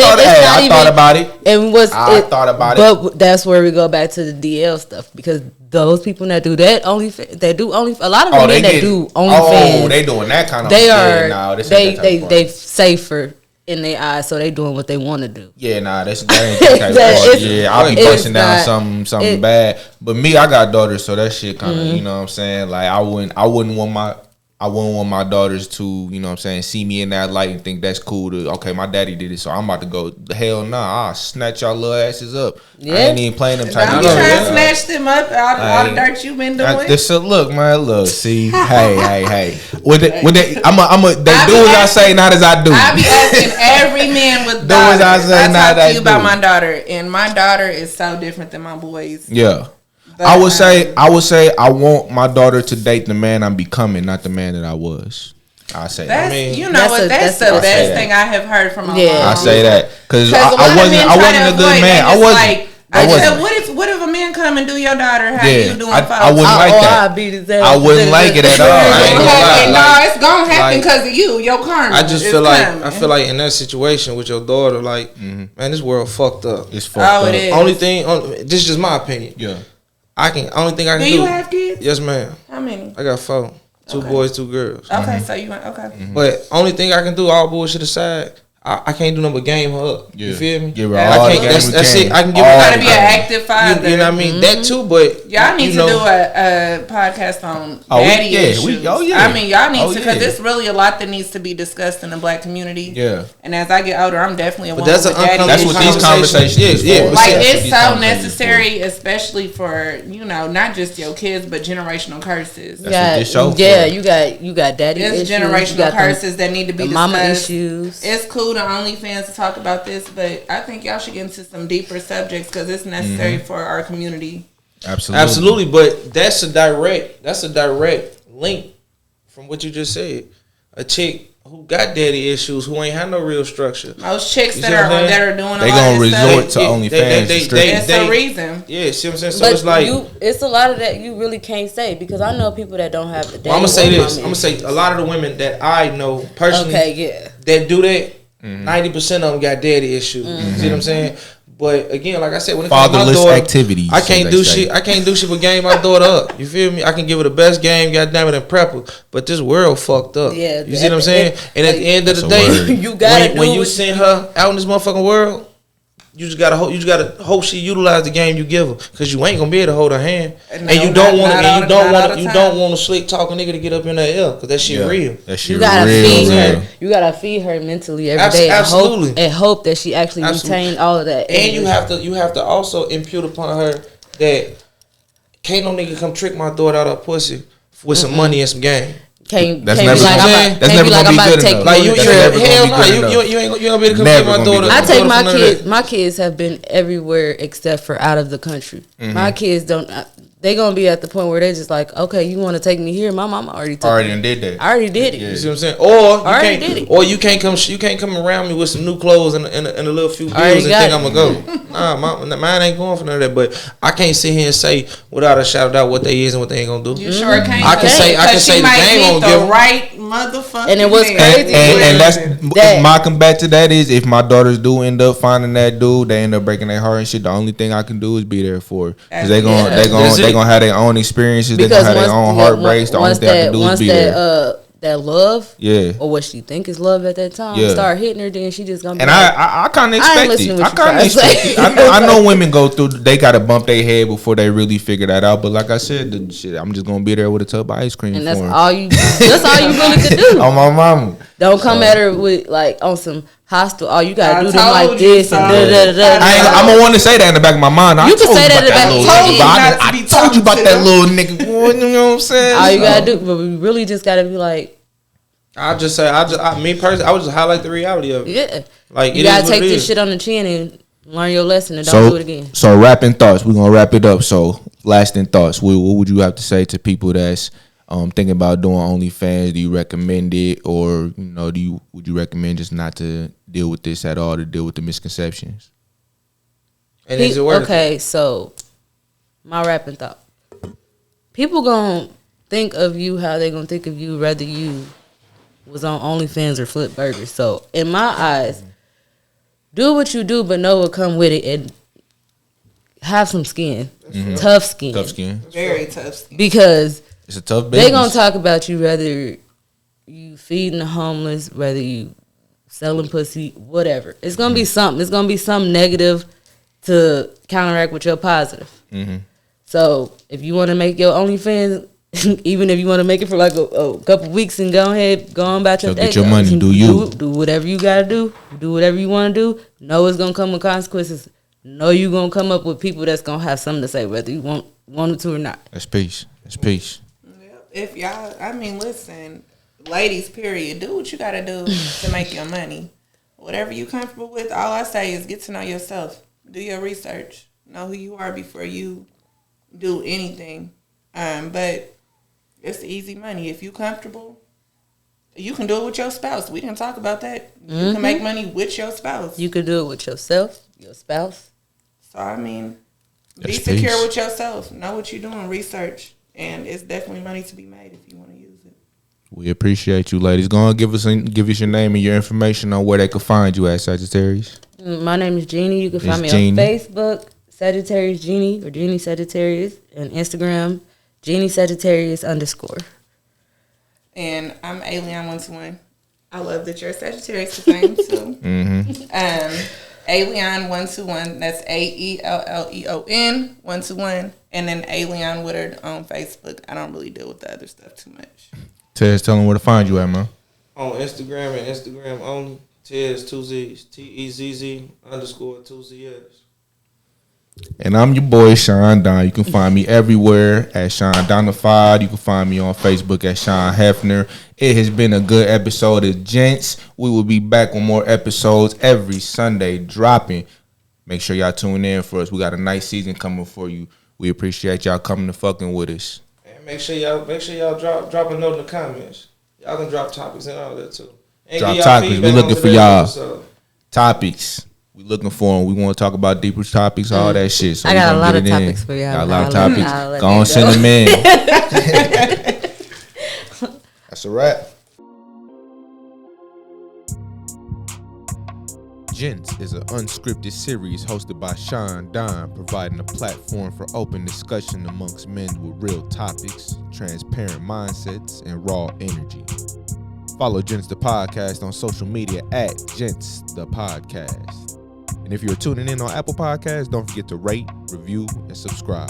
thought about it. And I thought about it. But that's where we go back to the DL stuff, because those people that do that OnlyFans, they do only a lot of men that do OnlyFans. Oh, they doing that kind of. They are. They safer in their eyes, so they doing what they want to do. Yeah, nah, that ain't that type of part. Yeah, I'll be busting down something bad. But me, I got daughters, so that shit kind of, you know what I'm saying. Like I wouldn't want my daughters to, you know what I'm saying, see me in that light and think that's cool to, okay, my daddy did it, so I'm about to go, hell nah, I'll snatch y'all little asses up. Yeah. I ain't even playing them type of shit. I'm trying to snatch them up out of all the dirt you been doing. Look, man, look, see, hey. They do as I say, not as I do. I be asking every man with daughters. Do as I say, not as I do. I talk to you about my daughter, and my daughter is so different than my boys. Yeah. I would say I want my daughter to date the man I'm becoming, not the man that I was. I say that. That's the best thing I have heard from my mom. I say that because I wasn't a good man. I wasn't. What if a man come and do your daughter? How you doing? I wouldn't like that. I wouldn't like it at all. No, it's gonna happen because of you, your karma. I just feel like in that situation with your daughter, like, man, this world fucked up. It's fucked up. It is. Only thing, this is just my opinion. Yeah. Only thing I can do. Do you have kids? Yes, ma'am. How many? I got 4. 2 boys, 2 girls. Okay, so you went, okay. Mm-hmm. But only thing I can do, all bullshit aside, I can't do nothing but game her up. Yeah. You feel me? Give her all that's it. I can give her. You gotta be an active father. You know what I mean? That too, but y'all need to do a podcast on daddy issues. I mean, y'all need to, because there's really a lot that needs to be discussed in the black community. Yeah. And as I get older, I'm definitely a woman with daddy issues. That's what these conversations is. Yeah. Like, it's so necessary, especially for, not just your kids, but generational curses. That's what this show for. You got daddy issues. There's generational curses that need to be discussed. Mama issues. It's cool to OnlyFans to talk about this, but I think y'all should get into some deeper subjects because it's necessary for our community. Absolutely. But that's a direct link from what you just said. A chick who got daddy issues, who ain't had no real structure. Most chicks that are doing, they gonna resort to OnlyFans. That's the reason. Yeah, see what I'm saying. So but it's like it's a lot of that you really can't say, because I know people that don't have the daddy. I'm gonna say this. I'm gonna say a lot of the women that I know personally, that do that. 90% of them got daddy issues. See what I'm saying? But again, like I said, when it comes to my daughter, activities, I can't do shit. I can't do shit but game my daughter up. You feel me? I can give her the best game, goddamn it, and prep her. But this world fucked up. Yeah, you see what I'm saying? And at the end of the day, you gotta when you send her out in this motherfucking world, you just gotta hope she utilize the game you give her, because you ain't gonna be able to hold her hand, and you don't want a slick talking nigga to get up in that L, because that shit real. That shit you gotta real. Feed her. You gotta feed her mentally every day. Absolutely. And hope that she actually retain all of that. And you have to also impute upon her that can't no nigga come trick my daughter out of pussy with some money and some game. That's never gonna be good enough. Like you ain't gonna be able to compete my daughter. I take my kids. My kids have been everywhere except for out of the country. My kids don't. They gonna be at the point where they're just like, okay, you want to take me here? My mama already did that. I already did it. Yeah. You see what I'm saying? You can't come around me with some new clothes and a little few bills and think I'm gonna go. Nah, mine ain't going for none of that. But I can't sit here and say without a shout out what they is and what they ain't gonna do. You sure can't. I can say the game won't give right motherfucker. And it was crazy. And that's my comeback to that is, if my daughters do end up finding that dude, they end up breaking their heart and shit. The only thing I can do is be there for, because they gonna have their own experiences. They gonna have their own heartbreaks. The only thing I can do is be there. That love, or what she think is love at that time, start hitting her, then she just gonna be. And I kind of expect it. I kind of expect it. I know women go through. They gotta bump their head before they really figure that out. But like I said, I'm just gonna be there with a tub of ice cream. And that's all you. That's all you really could do. On my mama. Don't come at her with like on some hostile. Oh, you gotta do them like this and da. I'm gonna want to say that in the back of my mind. You can say that in the back. I told you about that little nigga. You know what I'm saying? All you gotta do, but we really just gotta be like. Me personally, I would just highlight the reality of it. Yeah, like you gotta take this shit on the chin and learn your lesson and don't do it again. So wrapping thoughts, we're gonna wrap it up. So lasting thoughts. What would you have to say to people that's thinking about doing OnlyFans? Do you recommend it, or would you recommend just not to deal with this at all, to deal with the misconceptions? And is it worth it? Okay, so my wrapping thought. People gonna think of you how they gonna think of you, whether you was on OnlyFans or flip burgers. So in my eyes, do what you do, but know what come with it, and have some skin, tough skin, very tough skin. It's Because a tough business. they gonna talk about you whether you feeding the homeless, whether you selling pussy, whatever. It's gonna be something. It's gonna be something negative to counteract with your positive. Mm-hmm. So if you want to make your OnlyFans, even if you want to make it for like a couple weeks and go ahead, go on about your day. Get your money. Do you. Do whatever you got to do. Do whatever you want to do. Know it's going to come with consequences. Know you're going to come up with people that's going to have something to say, whether you want to or not. That's peace. That's peace. If y'all, listen, ladies, period, do what you got to do to make your money. Whatever you comfortable with, all I say is get to know yourself. Do your research. Know who you are before you do anything. But it's easy money. If you comfortable, you can do it with your spouse. We didn't talk about that. You can make money with your spouse. You can do it with yourself, your spouse. So, be That's secure peace. with yourself. Know what you're doing. Research. And it's definitely money to be made if you want to use it. We appreciate you, ladies. Go on, give us your name and your information on where they can find you at, Sagittarius. My name is Jeannie. You can find me Jeannie. on Facebook, Sagittarius Jeannie, or Jeannie Sagittarius, and Instagram, Jeannie Sagittarius _. And I'm Alien121. I love that you're a Sagittarius the same too. Alien121. That's AELLEON 121. And then Alien Woodard on Facebook. I don't really deal with the other stuff too much. Tez, tell them where to find you at, man. On Instagram and Instagram only. Tez 2Z's TEZZ _2ZS. And I'm your boy, Sean Don. You can find me everywhere at Sean Donified. You can find me on Facebook at Sean Hefner. It has been a good episode of Gentz. We will be back with more episodes every Sunday dropping. Make sure y'all tune in for us. We got a nice season coming for you. We appreciate y'all coming to fucking with us. And make sure y'all drop a note in the comments. Y'all can drop topics and all that too. And Drop give y'all topics. We feedback looking on for today's y'all. episode. Topics. We looking for them. We want to talk about deeper topics, all that shit. So I we got a gonna lot get of it in. topics for y'all. Got a lot of I'll let topics. that Go on, go. send them in. That's a wrap. Gentz is an unscripted series hosted by Sean Don, providing a platform for open discussion amongst men with real topics, transparent mindsets, and raw energy. Follow Gentz the Podcast on social media at Gentz the Podcast. And if you're tuning in on Apple Podcasts, don't forget to rate, review, and subscribe.